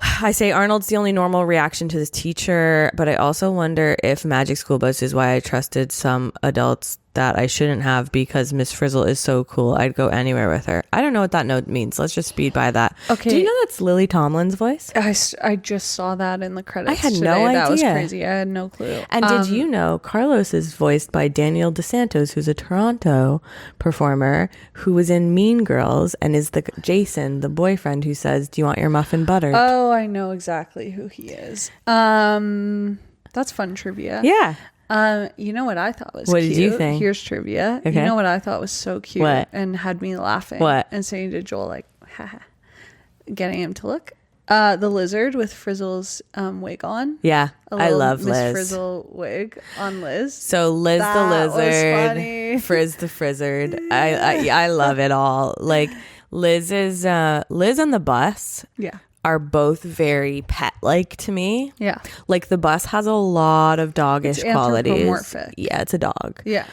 I say Arnold's the only normal reaction to this teacher, but I also wonder if Magic School Bus is why I trusted some adults that I shouldn't have, because Miss Frizzle is so cool. I'd go anywhere with her. I don't know what that note means. Let's just speed by that. Okay. Do you know that's Lily Tomlin's voice? I just saw that in the credits. I had today. no idea. That was crazy. I had no clue. And did you know Carlos is voiced by Daniel DeSantos, who's a Toronto performer who was in Mean Girls and is the Jason, the boyfriend who says, "Do you want your muffin buttered?" Oh, I know exactly who he is. That's fun trivia. Yeah. You know what I thought was What cute? did you think? Here's trivia. Okay. You know what I thought was so cute What? and had me laughing? What? And saying to Joel, like, haha, getting him to look. The lizard with Frizzle's wig on. Yeah, A I little love Miss Liz. Frizzle wig on Liz. So Liz That the was lizard, funny. Frizz the frizzard. I love it all. Like Liz and the bus Yeah. are both very pet-like to me. Yeah. Like the bus has a lot of doggish It's qualities. anthropomorphic. Yeah, it's a dog. Yeah.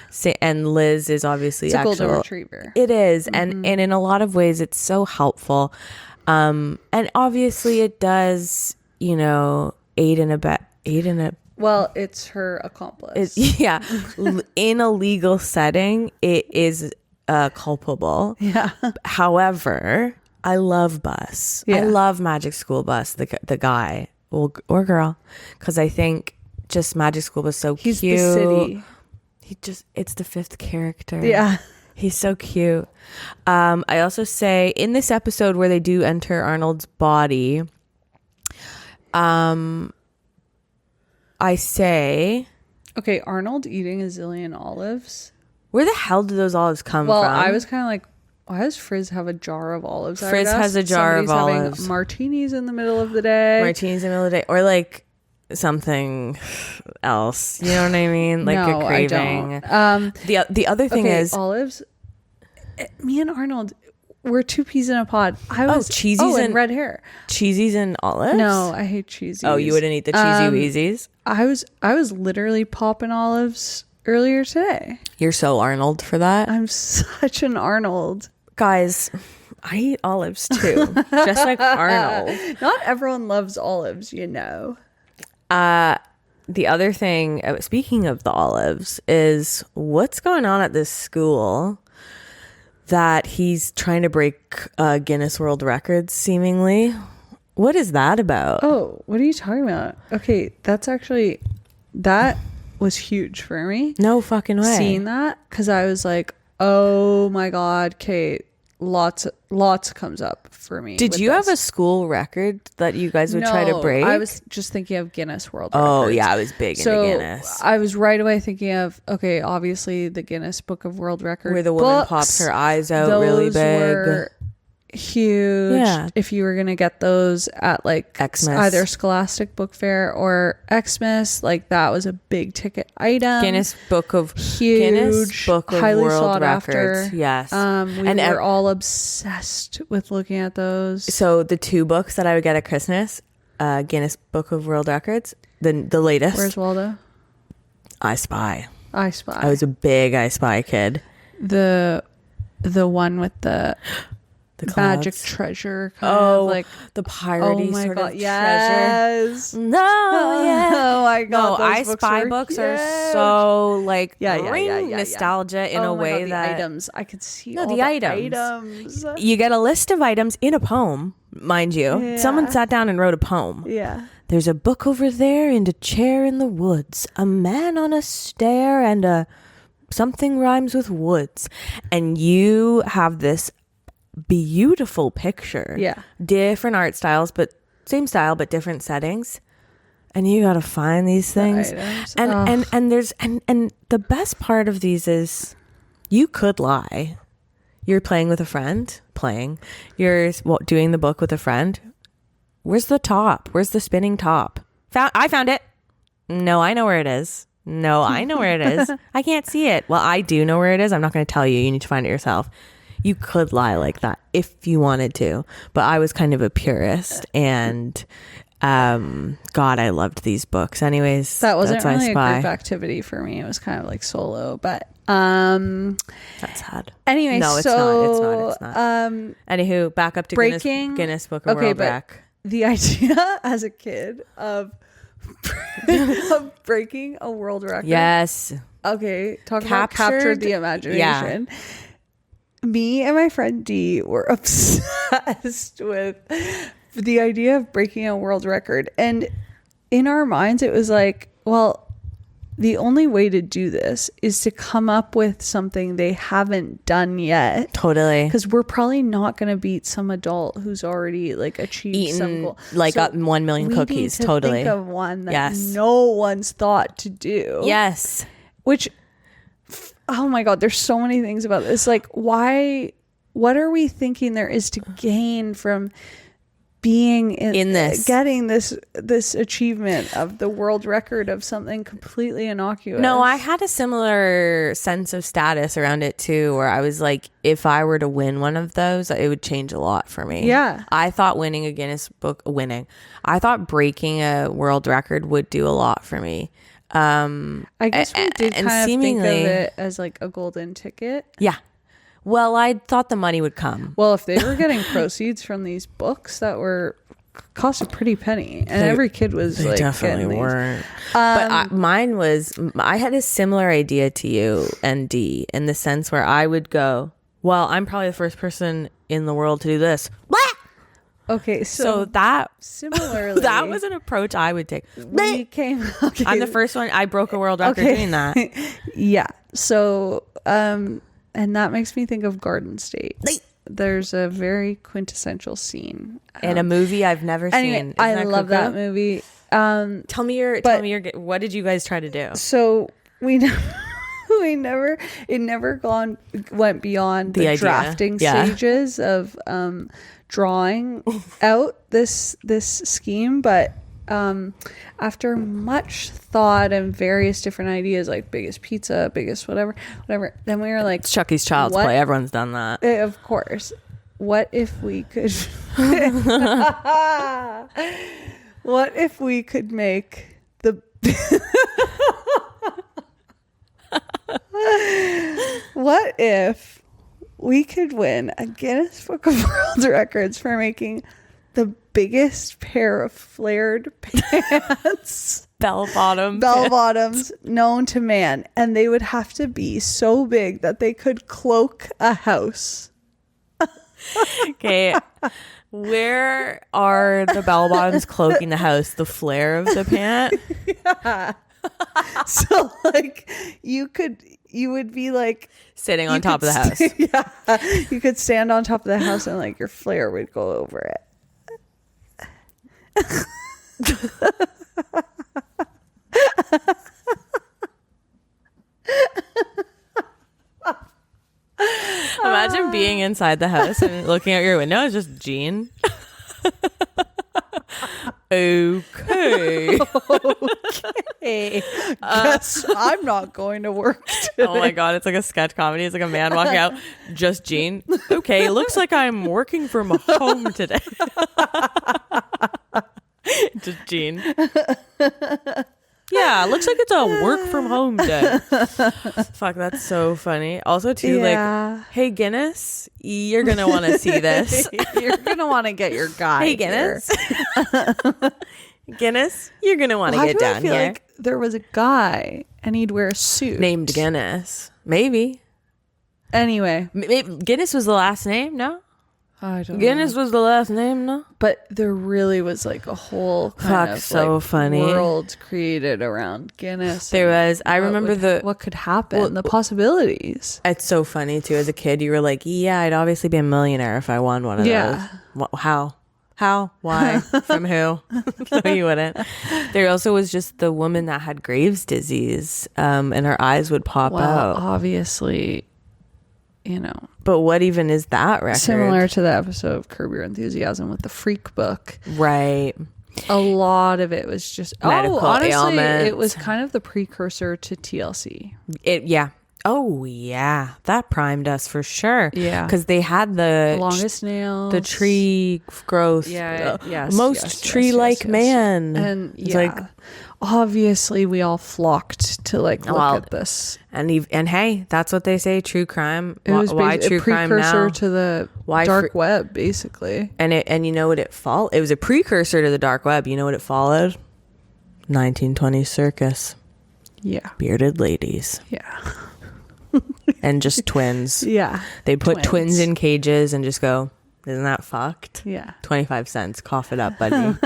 And Liz is obviously It's a actual. golden retriever. It is, and in a lot of ways, it's so helpful. And obviously, it does, aid in a. Well, it's her accomplice. Yeah, in a legal setting, it is culpable. Yeah. However, I love Bus. Yeah. I love Magic School Bus, the guy or girl, because I think just Magic School Bus so He's cute. the city. It's the fifth character. Yeah. He's so cute. I also say in this episode where they do enter Arnold's body, I say, Okay, Arnold eating a zillion olives. where the hell do those olives come Well, from? I was kind of like, why does Frizz have a jar of olives? I Frizz would has ask. a jar of Somebody's having olives. martinis in the middle of the day. Martinis in the middle of the day, or like something else. You know what I mean? Like No, a I craving. don't. The other thing Okay, is olives. Me and Arnold, we're two peas in a pod. I was cheesies and and- red hair. cheesies and olives. No, I hate cheesies. Oh, you wouldn't eat the cheesy Wheezies? I was literally popping olives earlier today. You're so Arnold for that. I'm such an Arnold. Guys, I eat olives too. Just like Arnold. Not everyone loves olives, you know. The other thing, speaking of the olives, is what's going on at this school that he's trying to break Guinness World Records, seemingly. What is that about? Oh, what are you talking about? Okay, that was huge for me. No fucking way. Seeing that, because I was like, oh my God, Kate, lots comes up for me. Did with you have a this. school record that you guys would try to break? I was just thinking of Guinness World Oh, Records. yeah, I was big into Guinness. I was right away thinking of, okay, obviously the Guinness Book of World Records. Where the woman pops her eyes out really Those big. were huge. Yeah. If you were going to get those at like Xmas. either Scholastic Book Fair or Xmas, like that was a big ticket item. Guinness Book of Huge, highly World sought Records. after. Yes. We And were all obsessed with looking at those. So the two books that I would get at Christmas, Guinness Book of World Records, the latest. Where's Waldo? I Spy. I Spy. I was a big I Spy kid. The one with the magic clouds. treasure kind of like the piratey oh my sort God, of yes. treasure. No, yeah. Oh my God, No, I those Spy were books huge. are so like Yeah. nostalgia in Oh a my way God, that the items I could see. No, all the items. items. you get a list of items in a poem, mind you. Yeah. Someone sat down and wrote a poem. Yeah. There's a book over there and a chair in the woods, a man on a stair and a something rhymes with woods. And you have this beautiful picture. Yeah. Different art styles, but same style, but different settings. And you got to find these things. items. And there's and the best part of these is you could lie. You're playing with a friend, You're doing the book with a friend. Where's the top? Where's the spinning top? I found it. No, I know where it is. No, I know where it is. I can't see it. Well, I do know where it is. I'm not going to tell you. You need to find it yourself. You could lie like that if you wanted to. But I was kind of a purist. And God, I loved these books. Anyways, That wasn't that's I really a Spy. group activity for me. It was kind of like solo, but That's sad. anyway, No, it's so not. Anywho, back up to breaking Guinness Book of World Rec. the idea as a kid of breaking a world record. Yes. Okay, talk about captured the imagination. Yeah. Me and my friend Dee were obsessed with the idea of breaking a world record. And in our minds, it was like, well, the only way to do this is to come up with something they haven't done yet. Totally. Because we're probably not going to beat some adult who's already like achieved some goal. Like so 1 million cookies. Need to totally. Think of one that no one's thought to do. Yes. Which, oh my God, there's so many things about this. Like, what are we thinking there is to gain from being in this, getting this achievement of the world record of something completely innocuous? No, I had a similar sense of status around it too, where I was like, if I were to win one of those, it would change a lot for me. Yeah. I thought winning a Guinness book, I thought breaking a world record would do a lot for me. I guess we did kind of think of it as like a golden ticket. Yeah. Well, I thought the money would come. Well, if they were getting proceeds from these books that were cost a pretty penny, and every kid was they like, definitely weren't. But mine was. I had a similar idea to you and Dee in the sense where I would go, well, I'm probably the first person in the world to do this. Okay, so that similarly, that was an approach I would take. We came. Okay. I'm the first one. I broke a world record doing that. Yeah. So, and that makes me think of Garden State. There's a very quintessential scene in a movie I've never seen. I love that movie. Tell me your. What did you guys try to do? So it never went beyond the drafting stages of drawing out this scheme, but after much thought and various different ideas, like biggest pizza, biggest whatever, then we were like, it's Chucky's Child's Play. Everyone's done that. Of course. What if we could what if we could make the what if we could win a Guinness Book of World Records for making the biggest pair of flared pants, bell bottoms known to man, and they would have to be so big that they could cloak a house. Okay, where are the bell bottoms cloaking the house? The flare of the pant? Yeah. So like you would be like sitting on top of the house. Yeah, you could stand on top of the house and like your flare would go over it. Imagine being inside the house and looking out your window. It's just Jean. Okay. Guess I'm not going to work today. Oh my God, it's like a sketch comedy. It's like a man walking out, just Jean. Okay, looks like I'm working from home today. Just Jean. Yeah, looks like it's a work from home day. Fuck, that's so funny. Also, too, like, hey, Guinness, you're going to want to see this. You're going to want to get your guy. Hey, Guinness. Guinness, you're going to want to get down here. Like there was a guy and he'd wear a suit. Named Guinness. Maybe. Anyway. Guinness was the last name, no? I don't Guinness was the last name, no? But there really was like a whole kind of so like funny world created around Guinness. There was. I remember what could happen, the possibilities. It's so funny too. As a kid, you were like, "Yeah, I'd obviously be a millionaire if I won one of those." How? Why? From who? No, you wouldn't. There also was just the woman that had Graves' disease, and her eyes would pop out. Obviously. You know, but what even is that record? Similar to the episode of Curb Your Enthusiasm with the Freak Book, right? A lot of it was just medical ailments. It was kind of the precursor to TLC. Oh yeah, that primed us for sure. Yeah, because they had the longest nails, the tree growth. Most tree-like man, and like obviously we all flocked to like look at this. And hey, that's what they say. True crime. It was why true crime now? A precursor to the dark web, basically. And you know what it followed? It was a precursor to the dark web. You know what it followed? 1920s circus. Yeah. Bearded ladies. Yeah. And just twins. Yeah. They put twins in cages and just go, isn't that fucked? Yeah. 25 cents. Cough it up, buddy.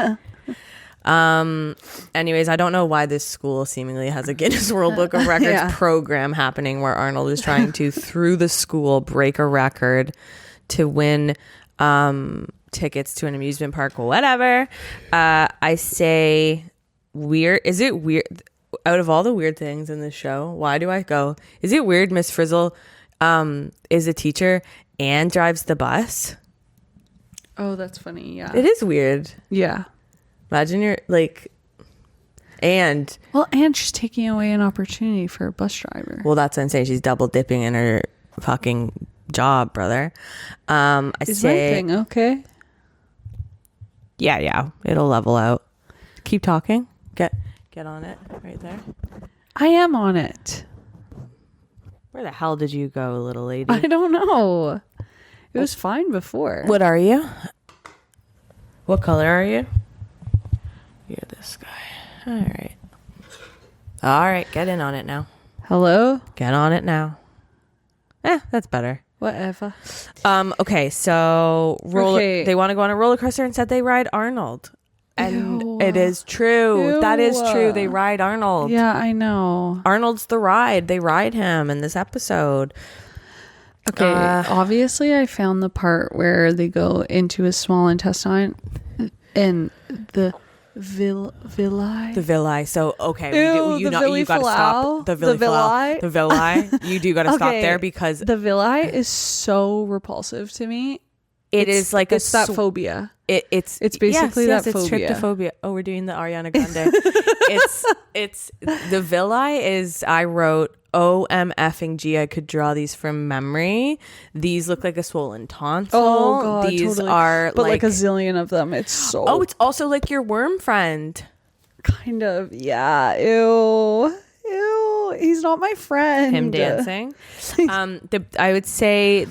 Anyways, I don't know why this school seemingly has a Guinness World Book of Records program happening where Arnold is trying to, through the school, break a record to win tickets to an amusement park or whatever. I say weird. Is it weird? Out of all the weird things in this show, why do I go, is it weird Miss Frizzle is a teacher and drives the bus? Oh, that's funny. Yeah. It is weird. Yeah. Imagine you're like, and she's taking away an opportunity for a bus driver. Well, that's what I'm saying. She's double dipping in her fucking job, brother. I is say, my thing okay? Yeah. It'll level out. Keep talking. Get on it right there. I am on it. Where the hell did you go, little lady? I don't know. It was fine before. What are you? What color are you? You're this guy. All right. Get in on it now. Hello? Get on it now. That's better. Whatever. Okay, so Okay. They want to go on a roller coaster. Instead, they ride Arnold. And Ew. it is true. Ew. That is true. They ride Arnold. Yeah, I know. Arnold's the ride. They ride him in this episode. Okay, obviously I found the part where they go into his small intestine and the villi. The villi. So, okay. Ew, you villi got to stop. The villi. The villi. You do got to stop Okay, there because the villi is so repulsive to me. it's like it's that phobia. It's basically yes, that it's phobia. tryptophobia. Oh, we're doing the Ariana Grande. it's the villi is, I wrote OMFing I could draw these from memory. These look like a swollen tonsil. Oh god, these totally. are but like a zillion of them. It's so it's also like your worm friend. kind of, yeah. Ew. He's not my friend. Him dancing. I would say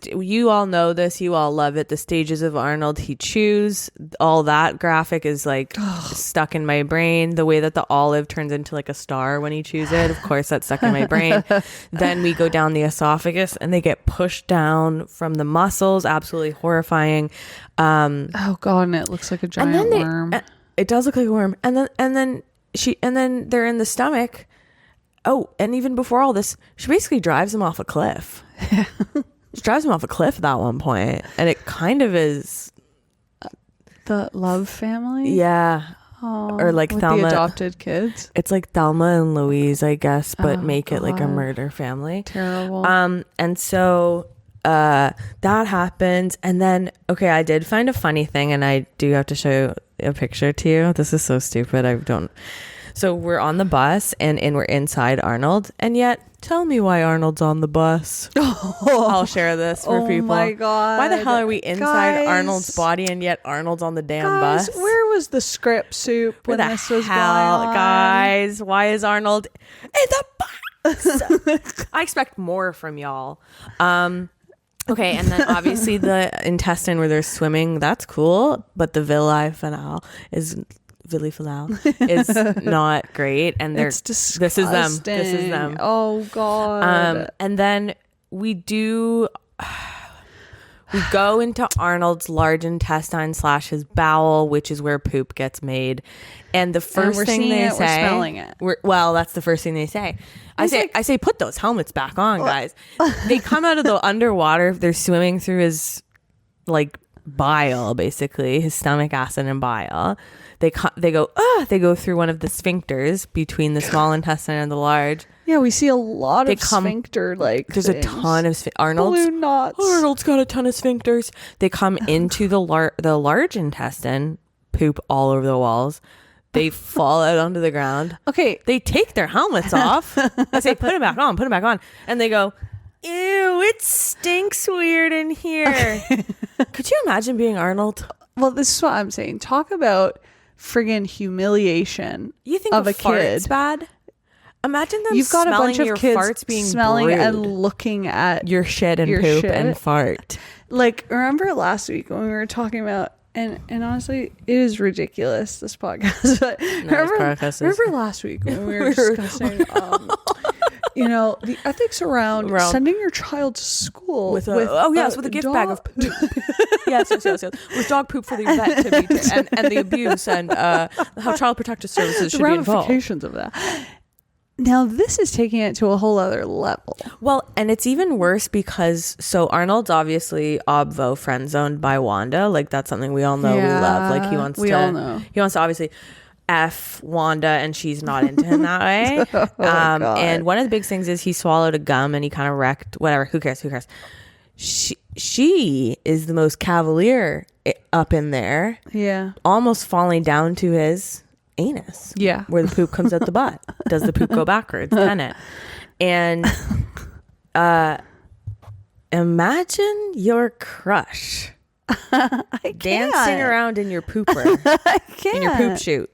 you all know this, you all love it. The stages of Arnold he chews, all that graphic is like stuck in my brain. The way that the olive turns into like a star when he chews it, of course that's stuck in my brain. Then we go down the esophagus and they get pushed down from the muscles. Absolutely horrifying. Oh god, and it looks like a giant worm. It does look like a worm. And then they're in the stomach. Oh, and even before all this, she basically drives him off a cliff. She drives him off a cliff at that one point, and it kind of is the Love Family. Yeah, or like with Thelma, the adopted kids. It's like Thelma and Louise, I guess, but make it like a murder family. Terrible. And so that happens, and then I did find a funny thing, and I do have to show a picture to you. This is so stupid. So we're on the bus and we're inside Arnold, and yet tell me why Arnold's on the bus. I'll share this for people. Oh my god! Why the hell are we inside Arnold's body and yet Arnold's on the damn bus? Where was the script soup when this was going on? Guys? Why is Arnold in the bus? I expect more from y'all. Okay, and then obviously the intestine where they're swimming, that's cool, but the villi finale is not great, and it's disgusting. This is them. Oh god. And then we go into Arnold's large intestine / his bowel, which is where poop gets made, and the first thing they say, we're smelling it. That's the first thing they say. I say put those helmets back on, guys. They come out of the underwater, they're swimming through his like bile, basically his stomach acid and bile. They go through one of the sphincters between the small intestine and the large. Yeah, we see a lot of sphincter there's a ton of balloon knots. Arnold's got a ton of sphincters. They come into the large intestine, poop all over the walls. They fall out onto the ground. Okay, they take their helmets off. I say put them back on, and they go, ew, it stinks weird in here. Okay. Could you imagine being Arnold? Well, this is what I'm saying. Talk about friggin' humiliation. You think of a fart's kid bad? Imagine them. You've got a bunch of kids farts being smelling brewed. and looking at your shit and poop and fart. Like, remember last week when we were talking about, and honestly, it is ridiculous, this podcast. But remember last week when we were discussing You know, the ethics around sending your child to school with a gift bag of poop. yes. With dog poop for the vet to be and the abuse and how child protective services should be involved. The ramifications of that. Now this is taking it to a whole other level. Well, and it's even worse because Arnold's obviously obvo friend zoned by Wanda. Like that's something we all know we love. Like he wants to obviously F Wanda and she's not into him that way. And one of the big things is he swallowed a gum and he kind of wrecked whatever. Who cares? She is the most cavalier up in there. Yeah. Almost falling down to his anus. Yeah. Where the poop comes out the butt. Does the poop go backwards? Can it? And imagine your crush dancing around in your pooper. I can't. In your poop chute.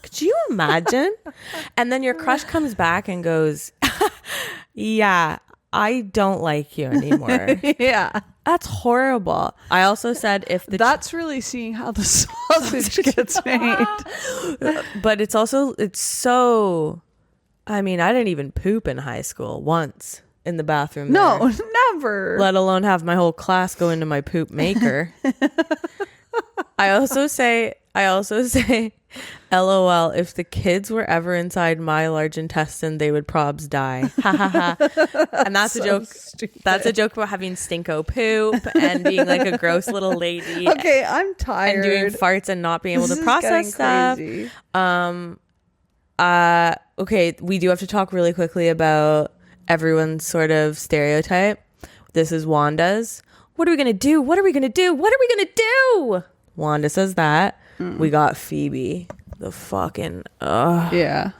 Could you imagine? And then your crush comes back and goes, yeah, I don't like you anymore. Yeah. That's horrible. I also said that's really seeing how the sausage gets made. But it's so, I mean, I didn't even poop in high school once in the bathroom. No, never. Let alone have my whole class go into my poop maker. I also say, LOL, if the kids were ever inside my large intestine, they would probs die. Ha ha ha. And that's so a joke. Stupid. That's a joke about having stinko poop and being like a gross little lady. Okay, I'm tired. And doing farts and not being able to process stuff. Crazy. Okay, we do have to talk really quickly about everyone's sort of stereotype. This is Wanda's. What are we gonna do? What are we gonna do? What are we gonna do? Wanda says that. We got Phoebe. The fucking yeah.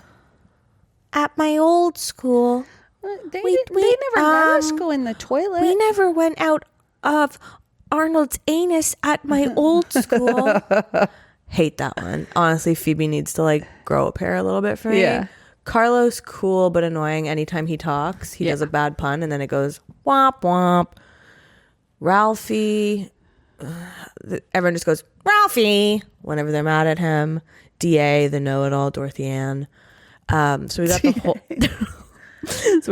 At my old school, they never let us go in the toilet. We never went out of Arnold's anus at my old school. Hate that one. Honestly, Phoebe needs to like grow a pair a little bit for me. Yeah. Carlos, cool but annoying. Anytime he talks, he does a bad pun and then it goes womp womp. Ralphie. Everyone just goes Ralphie whenever they're mad at him. DA, the know-it-all, Dorothy Ann. So we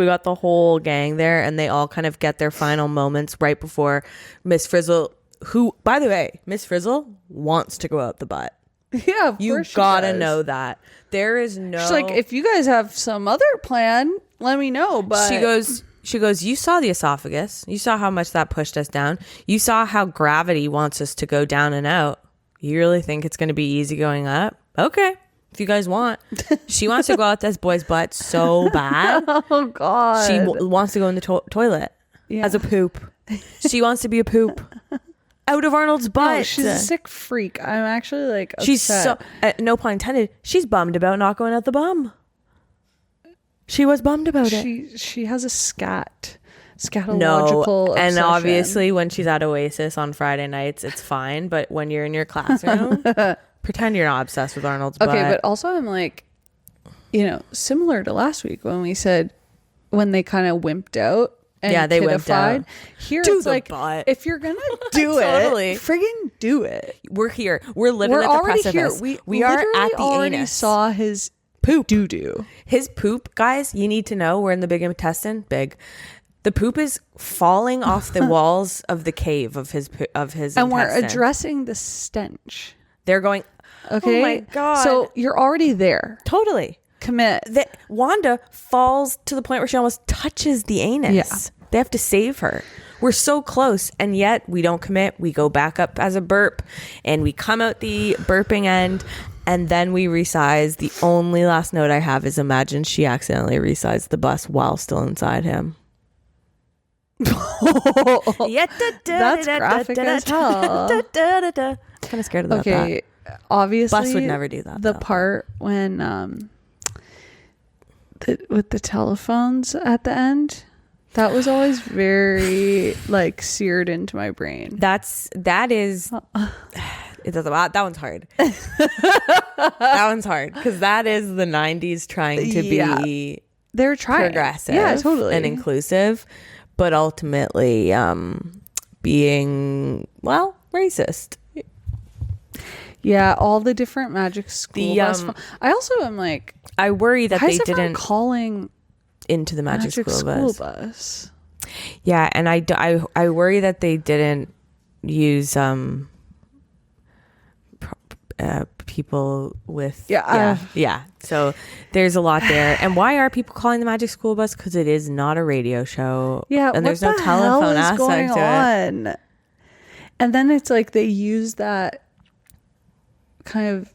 got the whole gang there, and they all kind of get their final moments right before Miss Frizzle, who, by the way, Miss Frizzle wants to go out the butt. Yeah, of you course gotta know that. There is no. She's like, if you guys have some other plan, let me know. But she goes, you saw the esophagus. You saw how much that pushed us down. You saw how gravity wants us to go down and out. You really think it's going to be easy going up? Okay. If you guys want. She wants to go out this boy's butt so bad. Oh, God. She wants to go in the toilet as a poop. She wants to be a poop. Out of Arnold's butt. No, she's a sick freak. I'm actually like upset. She's so, no pun intended, she's bummed about not going out the bum. She was bummed about it. She has a scatological and obsession. Obviously when she's at Oasis on Friday nights, it's fine. But when you're in your classroom, pretend you're not obsessed with Arnold's butt. Okay, but also I'm like, similar to last week when we said when they kind of wimped out. And they wimped out. Here it's like, butt. If you're gonna do totally. it, friggin' do it. We're here. We're literally at the precipice. We are at the already anus. Saw his poop. Doo-doo. His poop, guys, you need to know, we're in the big intestine. Big. The poop is falling off the walls of the cave of his intestine. And we're addressing the stench. They're going, okay. Oh my God. So you're already there. Totally. Commit. Wanda falls to the point where she almost touches the anus. Yeah. They have to save her. We're so close, and yet we don't commit. We go back up as a burp, and we come out the burping end, and then we resize. The only last note I have is imagine she accidentally resized the bus while still inside him. That's graphic as hell. Kind of scared of that. Okay, obviously, bus would never do that. The part when with the telephones at the end. That was always very like seared into my brain. That is it doesn't that one's hard. That one's hard because that is the 90s trying to be they're trying progressive, totally, and inclusive, but ultimately being racist. Yeah, all the different magic school bus. I also am like, I worry that they didn't calling into the magic school bus. bus. Yeah, and I worry that they didn't use people with yeah. So there's a lot there. And why are people calling the magic school bus? Because it is not a radio show. Yeah, and there's no what the telephone hell is going aspect to it. on? And then it's like they use that kind of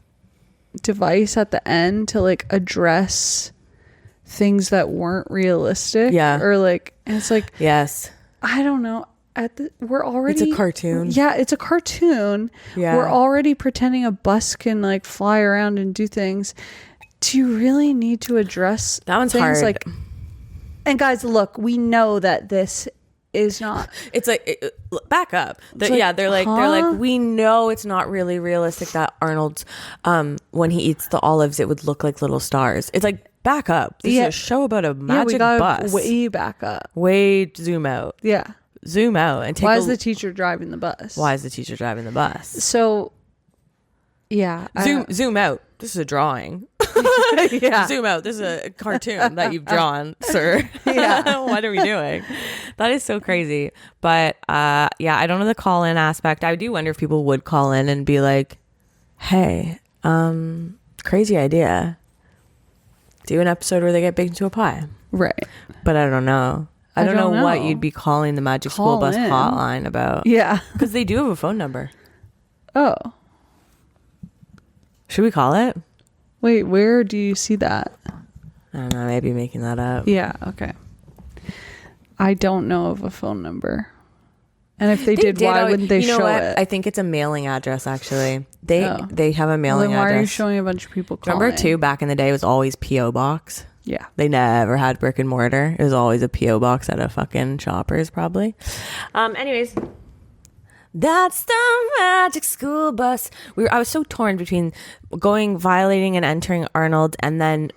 device at the end to like address things that weren't realistic. Yeah. Or like, and it's like, Yes. I don't know. We're already. It's a cartoon. Yeah, it's a cartoon. Yeah. We're already pretending a bus can like fly around and do things. Do you really need to address That one's things hard. like? And guys, look, we know that this is not. It's like back up. It's like, They're like we know it's not really realistic that Arnold's when he eats the olives it would look like little stars. It's like back up. This is a show about a magic we gotta bus. way back up. Way zoom out. Yeah. Zoom out and take. Why is the teacher driving the bus? Why is the teacher driving the bus? So, yeah. Zoom out. This is a drawing. Yeah. Zoom out. This is a cartoon that you've drawn, sir. Yeah. What are we doing? That is so crazy. But yeah, I don't know the call in aspect. I do wonder if people would call in and be like, hey, crazy idea. Do an episode where they get baked into a pie. Right. But I don't know. I don't know what you'd be calling the magic school bus hotline about. Yeah. Because they do have a phone number. Oh. Should we call it? Wait, where do you see that? I don't know. Maybe making that up. Yeah, okay. I don't know of a phone number. And if they did, why wouldn't they show it? I think it's a mailing address, actually. They have a mailing then why address. are you showing a bunch of people calling? Remember, too, back in the day, it was always P.O. Box. Yeah. They never had brick and mortar. It was always a P.O. Box at a fucking Shoppers, probably. Anyways, that's the magic school bus. I was so torn between violating and entering Arnold and then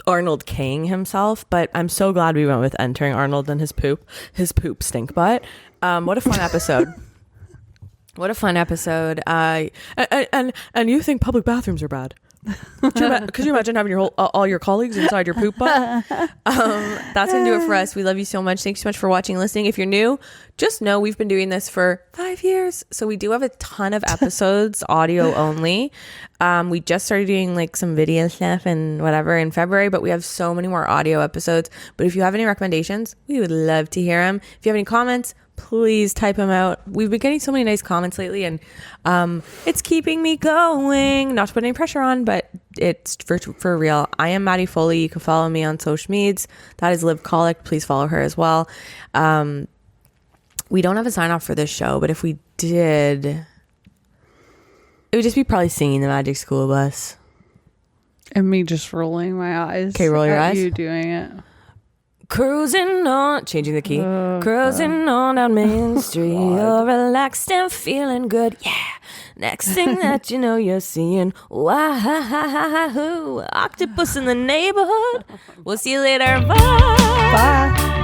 Arnold King himself, but I'm so glad we went with entering Arnold and his poop stink butt. What a fun episode. What a fun episode. And you think public bathrooms are bad? Could you imagine having all your colleagues inside your poop butt? That's gonna do it for us. We love you so much. Thanks so much for watching and listening. If you're new, just know we've been doing this for 5 years, so we do have a ton of episodes audio only. We just started doing like some video stuff and whatever in February, but we have so many more audio episodes. But if you have any recommendations, we would love to hear them. If you have any comments, please type them out. We've been getting so many nice comments lately, and it's keeping me going. Not to put any pressure on, but it's for real. I am Maddie Foley. You can follow me on social medias. That is Liv Colic. Please follow her as well. We don't have a sign off for this show, but if we did, it would just be probably singing the Magic School Bus. And me just rolling my eyes. Okay, roll your eyes. You doing it. Cruising on, changing the key. Cruising on down Main Street. You're relaxed and feeling good. Yeah. Next thing that you know, you're seeing wahoo, octopus in the neighborhood. We'll see you later. Bye. Bye.